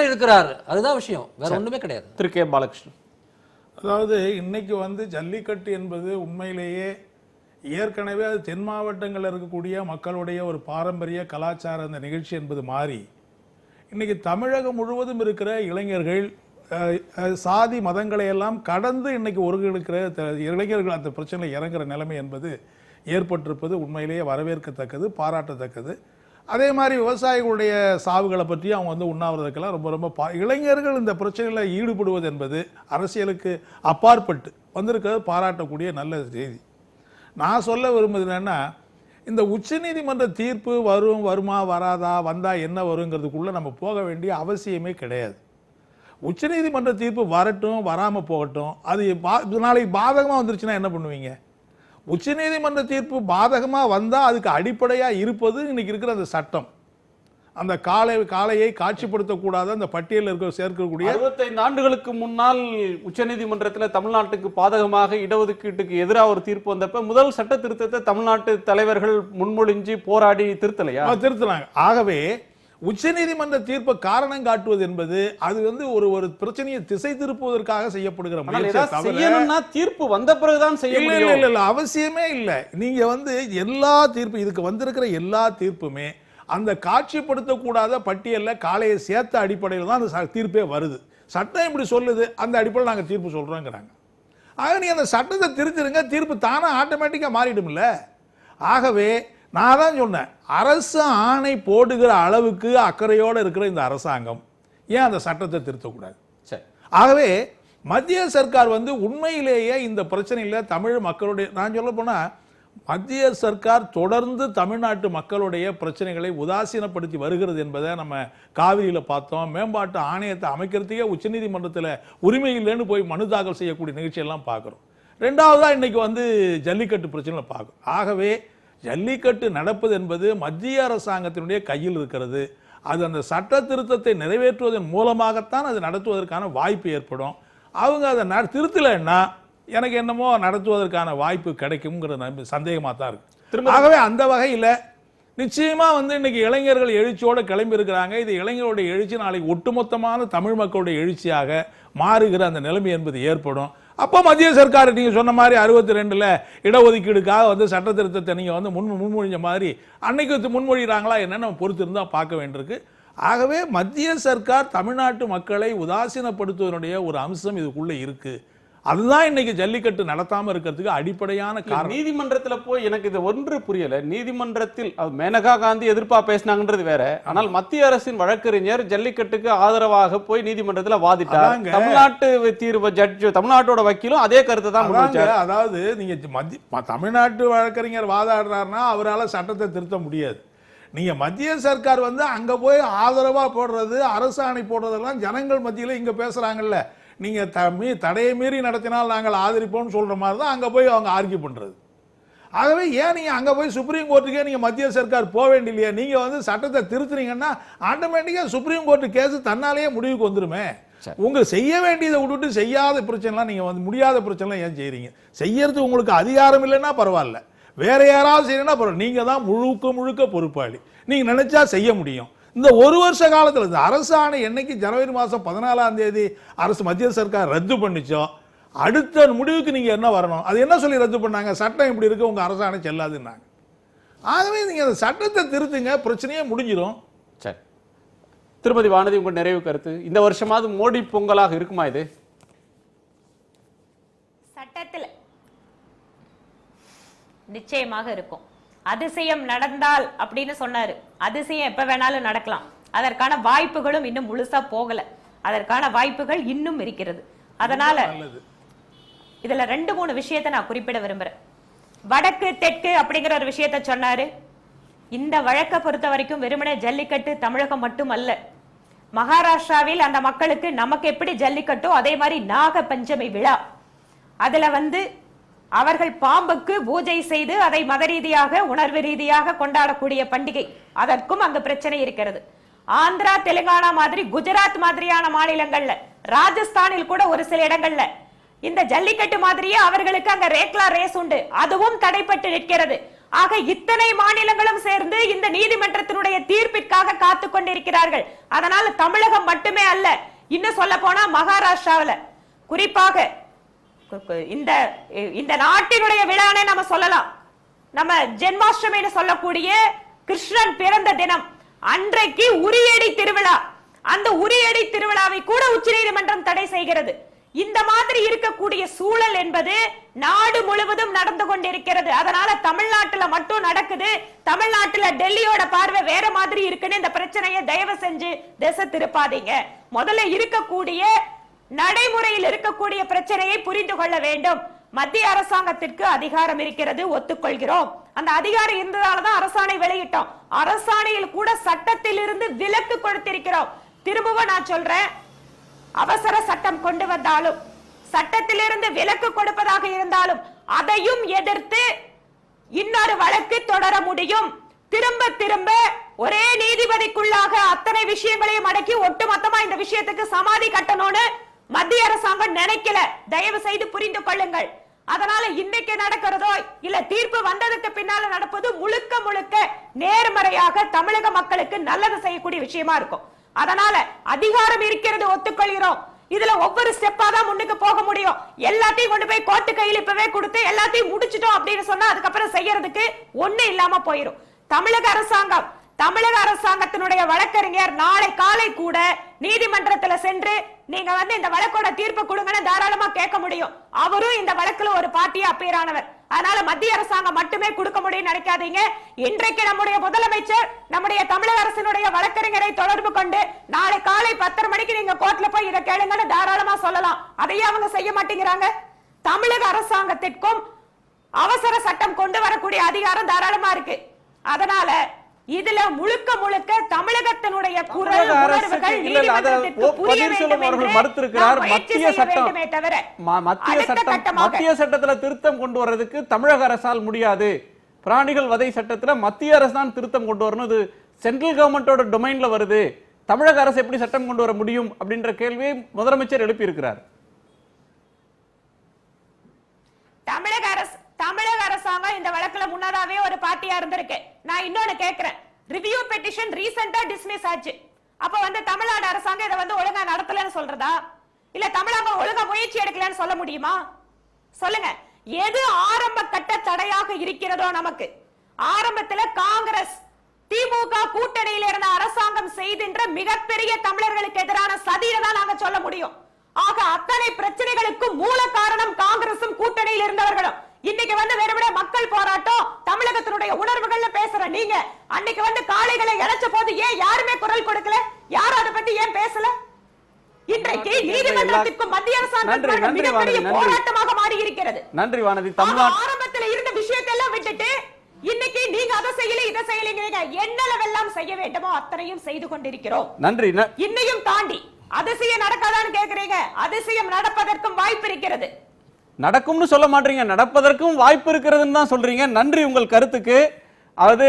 இருக்கிறார். அதுதான் விஷயம், வேற ஒண்ணுமே கிடையாது. திரு கே. பாலகிருஷ்ணன், அதாவது இன்னைக்கு வந்து ஜல்லிக்கட்டு என்பது உண்மையிலேயே ஏற்கனவே அது தென் மாவட்டங்களில் இருக்கக்கூடிய மக்களுடைய ஒரு பாரம்பரிய கலாச்சார அந்த நிகழ்ச்சி என்பது மாறி இன்னைக்கு தமிழகம் முழுவதும் இருக்கிற இளைஞர்கள் சாதி மதங்களை எல்லாம் கடந்து இன்னைக்கு ஒருங்கிணைக்கிற இளைஞர்கள் அந்த பிரச்சனையில் இறங்குற நிலைமை என்பது ஏற்பட்டிருப்பது உண்மையிலேயே வரவேற்கத்தக்கது, பாராட்டத்தக்கது. அதே மாதிரி விவசாயிகளுடைய சாவுகளை பற்றி அவங்க வந்து உண்ணாவிரதற்கெல்லாம் ரொம்ப ரொம்ப இளைஞர்கள் இந்த பிரச்சனையில் ஈடுபடுவது என்பது அரசியலுக்கு அப்பாற்பட்டு வந்திருக்கிறது பாராட்டக்கூடிய நல்ல செய்தி. நான் சொல்ல விரும்புவது என்னன்னா, இந்த உச்சநீதிமன்ற தீர்ப்பு வருமா வராதா, வந்தா என்ன வருங்கிறதுக்குள்ள நம்ம போக வேண்டிய அவசியமே கிடையாது. உச்சநீதிமன்ற தீர்ப்பு வரட்டும், வராம போகட்டும். அது நாளைக்கு பாதகமா வந்துருச்சுன்னா என்ன பண்ணுவீங்க? உச்சநீதிமன்ற தீர்ப்பு பாதகமா வந்தா அதுக்கு அடிப்படையா இருப்பது இன்னைக்கு இருக்கிற அந்த சட்டம். அந்த காளையை காட்சிப்படுத்தக்கூடாத அந்த பட்டியலில் இருக்க சேர்க்கக்கூடிய 65 ஆண்டுகளுக்கு முன்னால் உச்சநீதிமன்றத்தில் தமிழ்நாட்டுக்கு பாதகமாக இடஒதுக்கீட்டுக்கு எதிராக ஒரு தீர்ப்பு வந்தப்ப முதல் சட்ட திருத்தத்தை தமிழ்நாட்டு தலைவர்கள் முன்மொழிஞ்சு போராடி திருத்தனாங்க. ஆகவே உச்சநீதிமன்ற தீர்ப்பை காரணம் காட்டுவது என்பது அது வந்து ஒரு பிரச்சனையை திசை திருப்புவதற்காக செய்யப்படுகிற முயற்சி. தீர்ப்பு வந்த பிறகுதான் செய்ய அவசியமே இல்லை. நீங்க வந்து எல்லா தீர்ப்பு இதுக்கு வந்திருக்கிற எல்லா தீர்ப்புமே அந்த காட்சிப்படுத்தக்கூடாத பட்டியலில் காளையை சேர்த்த அடிப்படையில் தான் அந்த தீர்ப்பே வருது. சட்டம் இப்படி சொல்லுது, அந்த அடிப்படையில் நாங்கள் தீர்ப்பு சொல்றோங்கிறாங்க. ஆக நீ அந்த சட்டத்தை திருத்திருங்க, தீர்ப்பு தானே ஆட்டோமேட்டிக்காக மாறிடும்ல. ஆகவே நான் தான் சொன்னேன், அரசு ஆணை போடுகிற அளவுக்கு அக்கறையோடு இருக்கிற இந்த அரசாங்கம் ஏன் அந்த சட்டத்தை திருத்தக்கூடாது? ஆகவே மத்திய சர்க்கார் வந்து உண்மையிலேயே இந்த பிரச்சனையில் தமிழ் மக்களுடைய, நான் சொல்ல போனா மத்திய சர்க்கார் தொடர்ந்து தமிழ்நாட்டு மக்களுடைய பிரச்சனைகளை உதாசீனப்படுத்தி வருகிறது என்பதை நம்ம காவிரியில் பார்த்தோம். மேம்பாட்டு ஆணையத்தை அமைக்கிறதுக்கே உச்சநீதிமன்றத்தில் உரிமை இல்லைன்னு போய் மனு தாக்கல் செய்யக்கூடிய நிகழ்ச்சியெல்லாம் பார்க்குறோம். ரெண்டாவதாக இன்னைக்கு வந்து ஜல்லிக்கட்டு பிரச்சனைகளை பார்க்குறோம். ஆகவே ஜல்லிக்கட்டு நடப்பது என்பது மத்திய அரசாங்கத்தினுடைய கையில் இருக்கிறது. அது அந்த சட்ட திருத்தத்தை நிறைவேற்றுவதன் மூலமாகத்தான் அது நடத்துவதற்கான வாய்ப்பு ஏற்படும். அவங்க அதை திருத்தலைன்னா எனக்கு என்னமோ நடத்துவதற்கான வாய்ப்பு கிடைக்கும்ங்கிற சந்தேகமாக தான் இருக்கு. ஆகவே அந்த வகையில் நிச்சயமா வந்து இன்னைக்கு இளைஞர்கள் எழுச்சியோட கிளம்பி இருக்கிறாங்க. இது இளைஞர்களுடைய எழுச்சி நாளைக்கு ஒட்டுமொத்தமான தமிழ் மக்களுடைய எழுச்சியாக மாறுகிற அந்த நிலைமை என்பது ஏற்படும். அப்போ மத்திய சர்க்கார் நீங்க சொன்ன மாதிரி 62ல் இடஒதுக்கீடுக்காக வந்து சட்ட திருத்தத்தை நீங்க வந்து முன்மொழிஞ்ச மாதிரி அன்னைக்கு முன்மொழிகிறாங்களா என்னன்னு நம்ம பொறுத்து இருந்தா பார்க்க வேண்டியிருக்கு. ஆகவே மத்திய சர்க்கார் தமிழ்நாட்டு மக்களை உதாசீனப்படுத்துவதனுடைய ஒரு அம்சம் இதுக்குள்ள இருக்கு. அதுதான் இன்னைக்கு ஜல்லிக்கட்டு நடத்தாம இருக்கிறதுக்கு அடிப்படையான காரணம். நீதிமன்றத்தில் போய் எனக்கு இது ஒன்று புரியல. நீதிமன்றத்தில் மேனகா காந்தி எதிர்ப்பா பேசினாங்கன்றது வேற. ஆனால் மத்திய அரசின் வழக்கறிஞர் ஜல்லிக்கட்டுக்கு ஆதரவாக போய் நீதிமன்றத்தில் வாதிட்டாங்க. தமிழ்நாட்டு தீர்வு ஜட்ஜ், தமிழ்நாட்டோட வக்கீலும் அதே கருத்தை தான் முன்வைச்சார். அதாவது நீங்க தமிழ்நாட்டு வழக்கறிஞர் வாதாடுறாருன்னா அவரால் சட்டத்தை திருத்த முடியாது. நீங்க மத்திய சர்க்கார் வந்து அங்க போய் ஆதரவா போடுறது, அரசாணை போடுறதெல்லாம் ஜனங்கள் மத்தியில இங்க பேசுறாங்கல்ல. நீங்க தடையை மீறி நடத்தினால் நாங்கள் ஆதரிப்போம்னு சொல்ற மாதிரி தான் அங்க போய் அவங்க ஆர்கியூ பண்றது. ஆகவே ஏன் நீங்க அங்க போய் சுப்ரீம் கோர்ட்டுக்கே நீங்க மத்திய சர்க்கார் போக வேண்டியலையா? நீங்க வந்து சட்டத்தை திருத்துறீங்கன்னா ஆட்டோமேட்டிக்கா சுப்ரீம் கோர்ட்டு கேஸ் தன்னாலேயே முடிவுக்கு வந்துருமே. உங்க செய்ய வேண்டியதை விட்டுட்டு செய்யாத பிரச்சனைலாம் நீங்க வந்து முடியாத பிரச்சனை ஏன் செய்யறீங்க? செய்யறது உங்களுக்கு அதிகாரம் இல்லைன்னா பரவாயில்ல, வேற யாராவது செய்யணும்னா பரவாயில்ல. நீங்க தான் முழுக்க பொறுப்பாளி. நீங்க நினைச்சா செய்ய முடியும். இந்த ஒரு வருஷ காலத்தில் இந்த அரசாணை என்னைக்கு ஜனவரி மாதம் 14ஆம் தேதி அரசு மத்திய சர்க்கார் ரத்து பண்ணிச்சோ அடுத்த முடிவுக்கு நீங்க என்ன வரணும்? அது என்ன சொல்லி ரத்து பண்ணாங்க? சட்டம் இப்படி இருக்கு, உங்க அரசாணை செல்லாதுன்னாங்க. ஆகவே நீங்க அந்த சட்டத்தை திருத்துங்க, பிரச்சனையே முடிஞ்சிடும். சரி, திருமதி வானதி, உங்க நிறைவு கருத்து. இந்த வருஷமாவது மோடி பொங்கலாக இருக்குமா இது? சட்டத்தில் நிச்சயமாக இருக்கும். அதிசயம் நடந்தால் அப்படின்னு சொன்னாரு. அதிசயம் எப்ப வேணாலும் நடக்கலாம். அதற்கான வாய்ப்புகளும் இன்னும் முழுசா போகல. அதற்கான வாய்ப்புகள் இன்னும் இருக்கிறது. அதனால இதுல 2-3 விஷயத்தை நான் குறிப்பிட விரும்புறேன். வடக்கு தெற்கு அப்படிங்கிற ஒரு விஷயத்தை சொன்னாரு. இந்த வழக்கை பொறுத்த வரைக்கும் வெறுமனே ஜல்லிக்கட்டு தமிழகம் மட்டும் அல்ல. மகாராஷ்டிராவில் அந்த மக்களுக்கு நமக்கு எப்படி ஜல்லிக்கட்டோ அதே மாதிரி நாக பஞ்சமி விழா, அதுல வந்து அவர்கள் பாம்புக்கு பூஜை செய்து அதை மத ரீதியாக உணர்வு ரீதியாக கொண்டாடக்கூடிய பண்டிகை, அதற்கும் அங்கு பிரச்சனை இருக்கிறது. ஆந்திரா தெலுங்கானா மாதிரி, குஜராத் மாதிரியான மாநிலங்கள்ல, ராஜஸ்தானில் கூட ஒரு சில இடங்கள்ல இந்த ஜல்லிக்கட்டு மாதிரியே அவர்களுக்கு அங்க ரேக்லா ரேஸ் உண்டு, அதுவும் தடைப்பட்டு நிற்கிறது. ஆக இத்தனை மாநிலங்களும் சேர்ந்து இந்த நீதிமன்றத்தினுடைய தீர்ப்பிற்காக காத்து கொண்டிருக்கிறார்கள். அதனால தமிழகம் மட்டுமே அல்ல, இன்னும் சொல்ல போனா மகாராஷ்டிராவில குறிப்பாக இந்த நாட்டினுடைய விழானே நம்ம சொல்லலாம். நம்ம ஜென்மாஷ்டமின்னு சொல்லக்கூடிய கிருஷ்ணன் பிறந்த தினம் அன்றைக்கு உரியடி திருவிழா, அந்த உரியடி திருவிழாவை கூட உச்சநீதிமன்றம் தடை செய்கிறது. இந்த மாதிரி இருக்கக்கூடிய சூழல் என்பது நாடு முழுவதும் நடந்து கொண்டிருக்கிறது. அதனால தமிழ்நாட்டுல மட்டும் நடக்குது, தமிழ்நாட்டுல டெல்லியோட பார்வை வேற மாதிரி இருக்குன்னு இந்த பிரச்சனையை தயவு செஞ்சு திசை திருப்பாதீங்க. முதல்ல இருக்கக்கூடிய நடைமுறையில் இருக்கக்கூடிய பிரச்சனையை புரிந்து கொள்ள வேண்டும். மத்திய அரசாங்கத்திற்கு அதிகாரம் இருக்கிறது, ஒத்துக்கொள்கிறோம். அந்த அதிகாரம் இருந்ததாலதான் அரசாணை வெளியிட்டோம். அரசாணையில் கூட சட்டத்தில் இருந்து விலக்கு கொடுத்திருக்கிறோம். திரும்பவும் நான் சொல்றேன், அவசர சட்டம் கொண்டு வந்தாலும் சட்டத்திலிருந்து விலக்கு கொடுப்பதாக இருந்தாலும் அதையும் எதிர்த்து இன்னொரு வழக்கு தொடர முடியும். திரும்ப திரும்ப ஒரே நீதிபதிக்குள்ளாக அத்தனை விஷயங்களையும் அடக்கி ஒட்டுமொத்தமா இந்த விஷயத்துக்கு சமாதி கட்டணும்னு மத்திய அரசாங்கம் நினைக்கல. தயவு செய்து புரிந்து கொள்ளுங்கள். அதனால இன்னைக்கு நடக்கிறதோ இல்ல தீர்ப்பு வந்ததுக்கு பின்னால நடப்பது முழுக்க முழுக்க நேர்மறையாக தமிழக மக்களுக்கு நல்லது செய்யக்கூடிய விஷயமா இருக்கும். அதனால அதிகாரம் இருக்கிறது, ஒத்துக்கொள்கிறோம். இதுல ஒவ்வொரு ஸ்டெப்பா தான் முன்னுக்கு போக முடியும். எல்லாத்தையும் கொண்டு போய் கோர்ட்டு கையில் இப்பவே கொடுத்து எல்லாத்தையும் முடிச்சிட்டோம் அப்படின்னு சொன்னா அதுக்கப்புறம் செய்யறதுக்கு ஒண்ணு இல்லாம போயிரும். தமிழக அரசாங்கத்தினுடைய வழக்கறிஞர் நாளை காலை கூட நீதிமன்றத்துல சென்று நீங்க இந்த வழக்கோட தீர்ப்பு கொடுங்கன்னு தாராளமா கேட்க முடியும். அவரும் இந்த வழக்குல ஒரு பார்ட்டியா அப்பீர் ஆனவர். அதனால மத்திய அரசாங்கம் மட்டுமே கொடுக்க முடியும் நினைக்காதீங்க. இன்றைக்கு நம்முடைய முதலமைச்சர் நம்முடைய தமிழக அரசினுடைய வழக்கறிஞரை தொடர்பு கொண்டு நாளை காலை 10:30 மணிக்கு நீங்க கோர்ட்ல போய் இதை கேளுங்கன்னு தாராளமா சொல்லலாம். அதையே அவங்க செய்ய மாட்டேங்கிறாங்க. தமிழக அரசாங்கத்திற்கும் அவசர சட்டம் கொண்டு வரக்கூடிய அதிகாரம் தாராளமா இருக்கு. அதனால இதுல முழுக்க முழுக்க தமிழகத்தினுடைய குரல் உணர்வுகள் நீதிமன்றத்திற்கு புரிய வேண்டும் என்று மறுத்திருக்கிறார். மத்திய சட்டத்துல திருத்தம் கொண்டு வர்றதுக்கு தமிழக அரசால் முடியாது. பிராணிகள் வதை சட்டத்துல மத்திய அரசு தான் திருத்தம் கொண்டு வரணும். இது சென்ட்ரல் கவர்மெண்டோட டொமைன்ல வருது. தமிழக அரசு எப்படி சட்டம் கொண்டு வர முடியும் அப்படின்ற கேள்வியை முதலமைச்சர் எழுப்பி இருக்கிறார். தமிழக அரசாங்கம் இந்த வழக்குல முன்னதாவே ஒரு பார்ட்டியா இருந்திருக்கு. நான் இன்னொன்னு கேக்குறேன், ரிவ்யூ பெட்டிஷன் ரீசெண்டா டிஸ்மிஸ் ஆச்சு. அப்ப தமிழ்நாடு அரசாங்கம் இதை ஒழுங்கா நடத்தலன்னு சொல்றதா, இல்ல தமிழகம் ஒழுங்கா முயற்சி எடுக்கலன்னு சொல்ல முடியுமா? சொல்லுங்க. எது ஆரம்ப கட்ட தடையாக இருக்கிறதோ, நமக்கு ஆரம்பத்துல காங்கிரஸ் திமுக கூட்டணியில் இருந்த அரசாங்கம் செய்கின்ற மிகப்பெரிய தமிழர்களுக்கு எதிரான சதியை தான் நாங்க சொல்ல முடியும். ஆக அத்தனை பிரச்சனைகளுக்கு மூல காரணம் காங்கிரசும் கூட்டணியில் இருந்தவர்களும். இன்னைக்கு வெறுமனே மக்கள் போராட்டம் தமிழகத்தினுடைய உணர்வுகள்ல பேசுற நீங்க அன்னைக்கு காளைகளை இழைச்ச போது ஏன் யாருமே குரல் கொடுக்கல? யாரும் அதை பத்தி ஏன் பேசல? இன்றைக்கு நீதிமன்றத்திற்கும் மத்திய அரசாங்கத்திற்கும் மிகப்பெரிய போராட்டமாக மாறி இருக்கிறது. நன்றி வானதி. தமிழ்நாடு ஆரம்பத்தில் இருந்த விஷயத்தை எல்லாம் விட்டுட்டு இன்னைக்கு நீங்க அதை செய்யல இதை செய்யலீங்க. என்னெல்லாம் செய்ய வேண்டுமோ அத்தனையும் செய்து கொண்டிருக்கிறோம். நன்றி. இன்னையும் தாண்டி அதிசயம் நடக்காதான்னு கேக்குறீங்க. அதிசயம் நடப்பதற்கும் வாய்ப்பு இருக்கிறது. நடக்கும்னு சொல்ல மாட்டீங்க, நடப்பதற்கும் வாய்ப்பு இருக்கிறதுன்னு தான் சொல்றீங்க. நன்றி உங்கள் கருத்துக்கு. அதாவது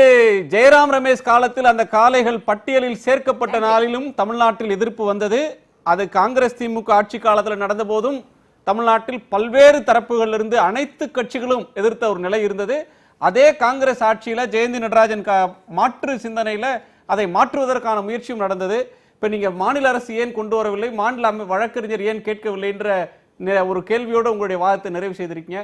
ஜெயராம் ரமேஷ் காலத்தில் அந்த காளைகள் பட்டியலில் சேர்க்கப்பட்ட நாளிலும் தமிழ்நாட்டில் எதிர்ப்பு வந்தது. அது காங்கிரஸ் திமுக ஆட்சி காலத்தில் நடந்த போதும் தமிழ்நாட்டில் பல்வேறு தரப்புகளிலிருந்து அனைத்து கட்சிகளும் எதிர்த்த ஒரு நிலை இருந்தது. அதே காங்கிரஸ் ஆட்சியில ஜெயந்தி நடராஜன் மாற்று சிந்தனையில அதை மாற்றுவதற்கான முயற்சியும் நடந்தது. இப்ப நீங்க மாநில அரசு ஏன் கொண்டு வரவில்லை, மாநில வழக்கறிஞர் ஏன் கேட்கவில்லை என்ற ஒரு கேள்வியோடு உங்களுடைய வாதத்தை நிறைவு செய்திருக்கீங்க.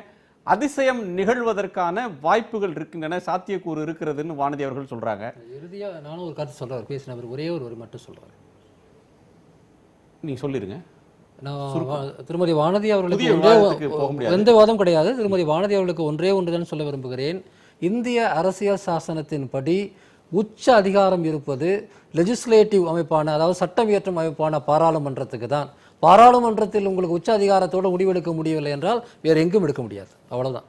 அதிசயம் நிகழ்வதற்கான வாய்ப்புகள் இருக்கின்றன, சாத்தியக்கூறு இருக்கிறதுன்னு வானதி அவர்கள் சொல்றாங்க. இறுதியா நானும் ஒரு கருத்து சொல்றேன். பேசினவர் ஒரே ஒரு மட்டும் சொல்றாரு, நீங்க சொல்லிருங்க. திருமதி வானதி அவர்களுக்கு எந்த வாதம் கிடையாது. திருமதி வானதி அவர்களுக்கு ஒன்றே ஒன்றுதான் சொல்ல விரும்புகிறேன். இந்திய அரசியல் சாசனத்தின்படி உச்ச அதிகாரம் இருப்பது லெஜிஸ்லேட்டிவ் அமைப்பான, அதாவது சட்டம் இயற்றும் அமைப்பான பாராளுமன்றத்துக்கு தான். பாராளுமன்றத்தில் உங்களுக்கு உச்ச அதிகாரத்தோடு முடிவெடுக்க முடியவில்லை என்றால் வேற எங்கும் எடுக்க முடியாது. அவ்வளவுதான்.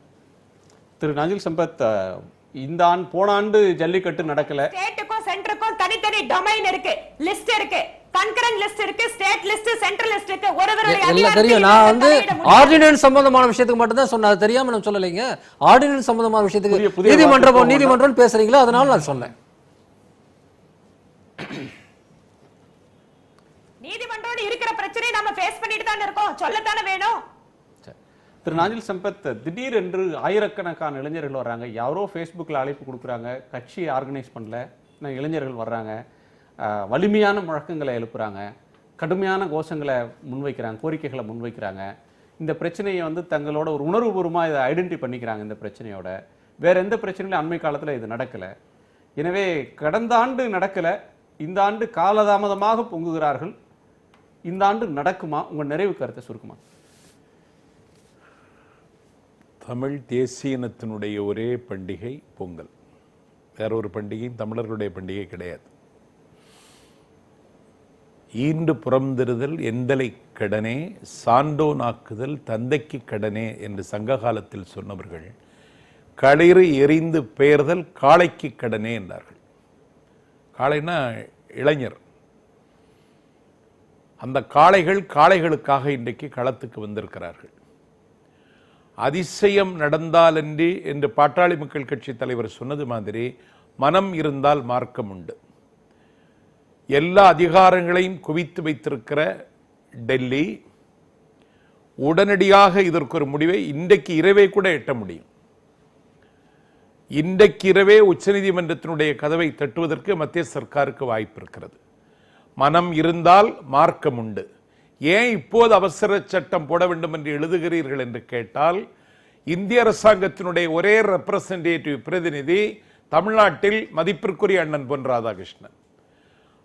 திரு நஜில் சம்பத், இந்த போன ஆண்டு ஜல்லிக்கட்டு நடக்கல. ஸ்டேட்டுக்கும் சென்டருக்கும் தனித்தனி டொமைன் இருக்கு, லிஸ்ட் இருக்கு, கன்கரண்ட் லிஸ்ட் இருக்கு, ஸ்டேட் லிஸ்ட், சென்ட்ரல் லிஸ்ட் இருக்கு. ஒருவருடைய தெரியும். நான் ஆர்டினன்ஸ் சம்பந்தமான விஷயத்துக்கு மட்டும் தான் சொன்னேன். அது தெரியாம நான் சொல்லலைங்க. ஆர்டினன்ஸ் சம்பந்தமான விஷயத்துக்கு நீதிமன்றம் பேசுறீங்களா, அதனால நான் சொன்னேன். நீதிமன்றம் இருக்கிற பிரச்சனை நம்ம ஃபேஸ் பண்ணிட்டு தான் இருக்கோம், சொல்லத்தானே வேணும். திரு நாஞ்சில் சம்பத், திடீரென்று ஆயிரக்கணக்கான இளைஞர்கள் வர்றாங்க. யாரோ ஃபேஸ்புக்கில் அழைப்பு கொடுக்குறாங்க, கட்சியை ஆர்கனைஸ் பண்ணல, இளைஞர்கள் வர்றாங்க, வலிமையான முழக்கங்களை எழுப்புறாங்க, கடுமையான கோஷங்களை முன்வைக்கிறாங்க, கோரிக்கைகளை முன்வைக்கிறாங்க. இந்த பிரச்சனையை வந்து தங்களோட ஒரு உணர்வுபூர்வமாக இதை ஐடென்டி பண்ணிக்கிறாங்க. இந்த பிரச்சனையோட வேற எந்த பிரச்சனையிலும் அண்மை காலத்தில் இது நடக்கலை. எனவே கடந்த ஆண்டு நடக்கலை, இந்த ஆண்டு காலதாமதமாக பொங்குகிறார்கள். இந்த ஆண்டு நடக்குமா? உங்கள் நிறைவு கருத்தை சுருக்குமா? தமிழ் தேசிய இனத்தினுடைய ஒரே பண்டிகை பொங்கல். வேற ஒரு பண்டிகையும் தமிழர்களுடைய பண்டிகை கிடையாது. ஈண்டு புறம்தெறுதல் எந்தலை கடனே, சான்றோனாக்குதல் தந்தைக்கு கடனே என்று சங்க காலத்தில் சொன்னவர்கள் களிறு எரிந்து பெயர்தல் காளைக்கு கடனே என்றார்கள். காளைனா இளைஞர். அந்த காளைகளுக்காக இன்றைக்கு களத்துக்கு வந்திருக்கிறார்கள். அதிசயம் நடந்தாலன்றி என்று பாட்டாளி மக்கள் கட்சி தலைவர் சொன்னது மாதிரி மனம் இருந்தால் மார்க்கம் உண்டு. எல்லா அதிகாரங்களையும் குவித்து வைத்திருக்கிற டெல்லி உடனடியாக இதற்கு ஒரு முடிவை இன்றைக்கு இரவே கூட எட்ட முடியும். இன்றைக்கு இரவே உச்சநீதிமன்றத்தினுடைய கதவை தட்டுவதற்கு மத்திய சர்க்காருக்கு வாய்ப்பு இருக்கிறது. மனம் இருந்தால் மார்க்கம் உண்டு. ஏன் இப்போது அவசர சட்டம் போட வேண்டும் என்று எழுதுகிறீர்கள் என்று கேட்டால், இந்திய அரசாங்கத்தினுடைய ஒரே ரெப்ரசன்டேட்டிவ் பிரதிநிதி தமிழ்நாட்டில் மதிப்பிற்குரிய அண்ணன் பொன் ராதாகிருஷ்ணன்.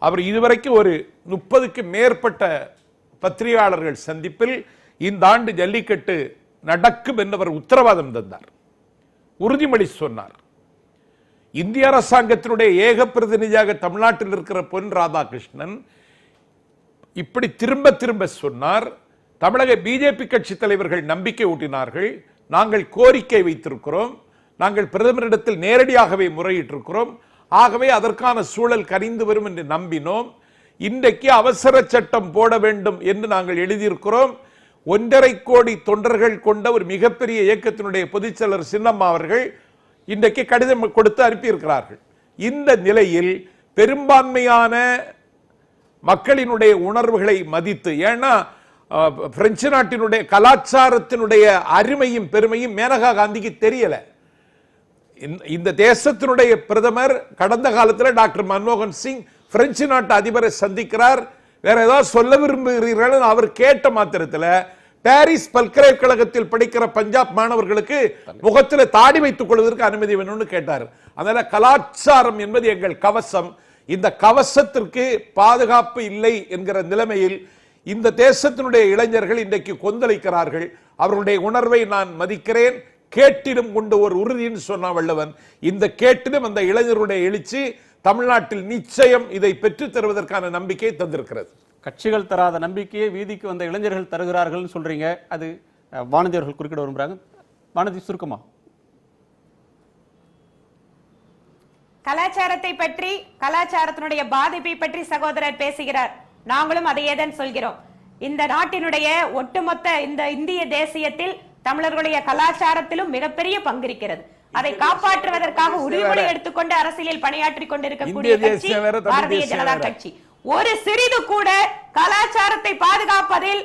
அவர் இதுவரைக்கும் ஒரு 30க்கு மேற்பட்ட பத்திரிகையாளர்கள் சந்திப்பில் இந்த ஆண்டு ஜல்லிக்கட்டு நடக்கும் என்று அவர் உத்தரவாதம் தந்தார், உறுதிமொழி சொன்னார். இந்திய அரசாங்கத்தினுடைய ஏக பிரதிநிதியாக தமிழ்நாட்டில் இருக்கிற பொன் ராதாகிருஷ்ணன் இப்படி திரும்ப திரும்ப சொன்னார். தமிழக பிஜேபி கட்சி தலைவர்கள் நம்பிக்கை ஊட்டினார்கள். நாங்கள் கோரிக்கை வைத்திருக்கிறோம், நாங்கள் பிரதமரிடத்தில் நேரடியாகவே முறையிட்டிருக்கிறோம், ஆகவே அதற்கான சூழல் கனிந்து வரும் என்று நம்பினோம். இன்றைக்கு அவசர சட்டம் போட வேண்டும் என்று நாங்கள் எழுதியிருக்கிறோம். 1.5 கோடி தொண்டர்கள் கொண்ட ஒரு மிகப்பெரிய இயக்கத்தினுடைய பொதுச்செயலர் சின்னம்மா அவர்கள் இன்றைக்கு கடிதம் கொடுத்து அனுப்பியிருக்கிறார்கள். இந்த நிலையில் பெரும்பான்மையான மக்களினுடைய உணர்வுகளை மதித்து, ஏன்னா பிரெஞ்சு நாட்டினுடைய கலாச்சாரத்தினுடைய அருமையும் பெருமையும் மேனகா காந்திக்கு தெரியல. இந்த தேசத்தினுடைய பிரதமர் கடந்த காலத்தில் டாக்டர் மன்மோகன் சிங் பிரெஞ்சு நாட்டு அதிபரை சந்திக்கிறார். வேற ஏதாவது சொல்ல விரும்புகிறீர்கள் அவர் கேட்ட மாத்திரத்தில் பாரிஸ் பல்கலைக்கழகத்தில் படிக்கிற பஞ்சாப் மாணவர்களுக்கு முகத்தில் தாடி வைத்துக் கொள்வதற்கு அனுமதி வேணும்னு கேட்டார். அதனால கலாச்சாரம் என்பது எங்கள் கவசம். இந்த கவசத்திற்கு பாதுகாப்பு இல்லை என்கிற நிலைமையில் இந்த தேசத்தினுடைய இளைஞர்கள் இன்றைக்கு கொந்தளிக்கிறார்கள். அவர்களுடைய உணர்வை நான் மதிக்கிறேன். கேட்டிடும் கொண்டு ஒரு உறுதின்னு சொன்ன வள்ளுவன். இந்த கேட்டிடும் அந்த இளைஞருடைய எழுச்சி தமிழ்நாட்டில் நிச்சயம் இதை பெற்றுத் தருவதற்கான நம்பிக்கையை தந்திருக்கிறது. கட்சிகள் தராத நம்பிக்கையை வீதிக்கு வந்த இளைஞர்கள் தருகிறார்கள் சொல்றீங்க. அது வானதி அவர்கள் குறுக்கிட விரும்புறாங்க. வானதி, சுருக்கமா. கலாச்சாரத்தை பற்றி, கலாச்சாரத்தினுடைய பாதிப்பை பற்றி சகோதரர் பேசுகிறார். நாங்களும் அதையே தான் சொல்கிறோம். இந்த நாட்டினுடைய ஒட்டுமொத்த இந்த இந்திய தேசியத்தில் தமிழர்களுடைய கலாச்சாரத்திலும் மிகப்பெரிய பங்கு இருக்கிறது. அதை காப்பாற்றுவதற்காக உறுதிமொழி எடுத்துக்கொண்டு அரசியலில் பணியாற்றி கொண்டிருக்கக்கூடிய கட்சி பாரதிய ஜனதா கட்சி. ஒரு சிறிது கூட கலாச்சாரத்தை பாதுகாப்பதில்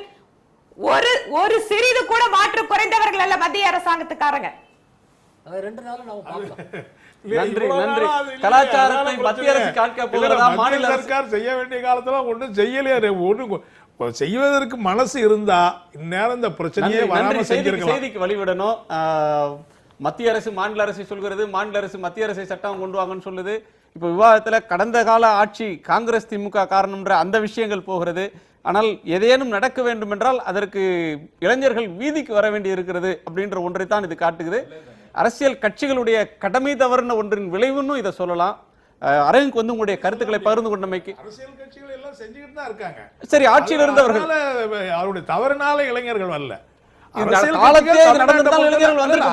ஒரு சிறிது கூட மாற்று குறைந்தவர்கள் அல்ல மத்திய அரசாங்கத்துக்காரங்க. நன்றி நன்றி. கலாச்சாரத்தை மத்திய அரசு காக்க போகிறதா? மாநில சர்க்கார் செய்ய வேண்டிய காலத்துல ஒன்றும் செய்யலையே. ஒண்ணு செய்வதற்கு மனசு இருந்தா இந்நேரம் இந்த பிரச்சனையே வராம செஞ்சிருக்கலாம். செய்திக்கு வழிவிடணும். மத்திய அரசு மாநில அரசை சொல்கிறது, மாநில அரசு மத்திய அரசை சட்டம் கொண்டு வாங்கன்னு சொல்லுது. இப்ப விவாதத்துல கடந்த கால ஆட்சி காங்கிரஸ் திமுக காரணம்ன்ற அந்த விஷயங்கள் போகிறது. ஆனால் எதேனும் நடக்க வேண்டும் என்றால் அதற்கு இளைஞர்கள் வீதிக்கு வர வேண்டி இருக்கிறது அப்படின்ற ஒன்றைத்தான் இது காட்டுகிறது. அரசியல் கட்சிகளுடைய கடமை தவறுன ஒன்றின் விளைவுன்னு இதை சொல்லலாம். அரவிந்த் வந்து உங்களுடைய கருத்துக்களை பகிர்ந்து கொண்டமைக்கு. அரசியல் கட்சிகள் எல்லாம் செஞ்சுக்கிட்டு தான் இருக்காங்க. சரி, ஆட்சியில் இருந்தவர்கள் அவருடைய தவறுனால இளைஞர்கள் வரல.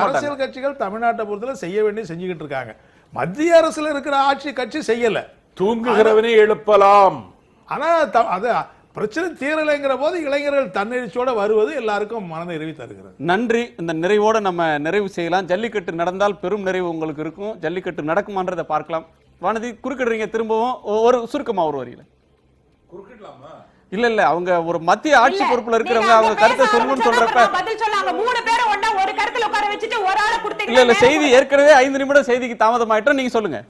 அரசியல் கட்சிகள் தமிழ்நாட்டை பொறுத்தவரை செய்ய வேண்டிய செஞ்சுக்கிட்டு இருக்காங்க. மத்திய அரசுல இருக்கிற ஆட்சி கட்சி செய்யல. தூங்குகிறவனே எழுப்பலாம். ஆனா அது பிரச்சனை தீரலைங்கிற போது இளைஞர்கள் தன்னெழுச்சியோட வருவது எல்லாருக்கும் மன நிறைவு தருகிறது. நன்றி. இந்த நிறைவோட நம்ம நிறைவு செய்யலாம். ஜல்லிக்கட்டு நடந்தால் பெரும் நிறைவு உங்களுக்கு இருக்கும். ஜல்லிக்கட்டு நடக்குமான்றதை பார்க்கலாம். வானதி, குறுக்கிடுறீங்க திரும்பவும். ஒரு சுருக்கமா ஒரு வரியில குறுக்கிடலாமா? இல்ல அவங்க ஒரு மத்திய ஆட்சி இல்ல, பொறுப்புல இருக்கிறவங்க நீங்க அவங்க அங்க கருத்தை பேச சொல்லணும்னு ஆரம்பிச்சா சொல்றப்ப அப்புறம் பதில் சொல்லாங்க. 3 பேரை ஒண்ணா ஒரு கருத்துல உட்கார வச்சுட்டு ஒரு ஆளை இல்ல கொடுத்தீங்கன்னா செய்தி ஏற்கனவே 5 நிமிடம் செய்திக்கு தாமதமாயிட்டோம், நீங்க சொல்லுங்க.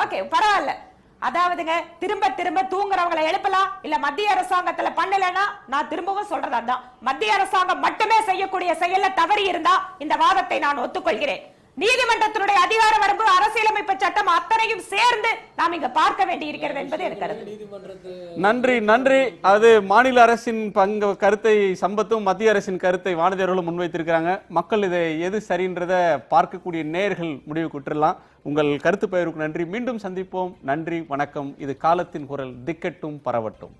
ஓகே, பரவாயில்ல. அதாவதுங்க, திரும்ப திரும்ப தூங்குறவங்களை எழுப்பலாம், இல்ல மத்திய அரசாங்கத்துல பண்ணலன்னா நான் திரும்பவும் சொல்றது அதான், மத்திய அரசாங்கம் மட்டுமே செய்யக்கூடிய செயல்ல தவறி இருந்தா இந்த வாதத்தை நான் ஒத்துக்கொள்கிறேன். நீதிமன்றத்தினுடைய அதிகார வரம்பு, அரசியலமைப்பு சட்டம் அத்தனையும் சேர்ந்து நாம் இங்க பார்க்க வேண்டி இருக்கிறது என்பது இருக்கிறது. நன்றி நன்றி. அது மாநில அரசின் பங்கு கருத்தை சம்பத்தும் மத்திய அரசின் கருத்தை வானதியர்களும் முன்வைத்திருக்கிறாங்க. மக்கள் இதை எது சரின்றதை பார்க்கக்கூடிய நேயர்கள் முடிவு குற்றலாம். உங்கள் கருத்து பகிர்வுக்கு நன்றி. மீண்டும் சந்திப்போம். நன்றி, வணக்கம். இது காலத்தின் குரல், திக்கட்டும் பரவட்டும்.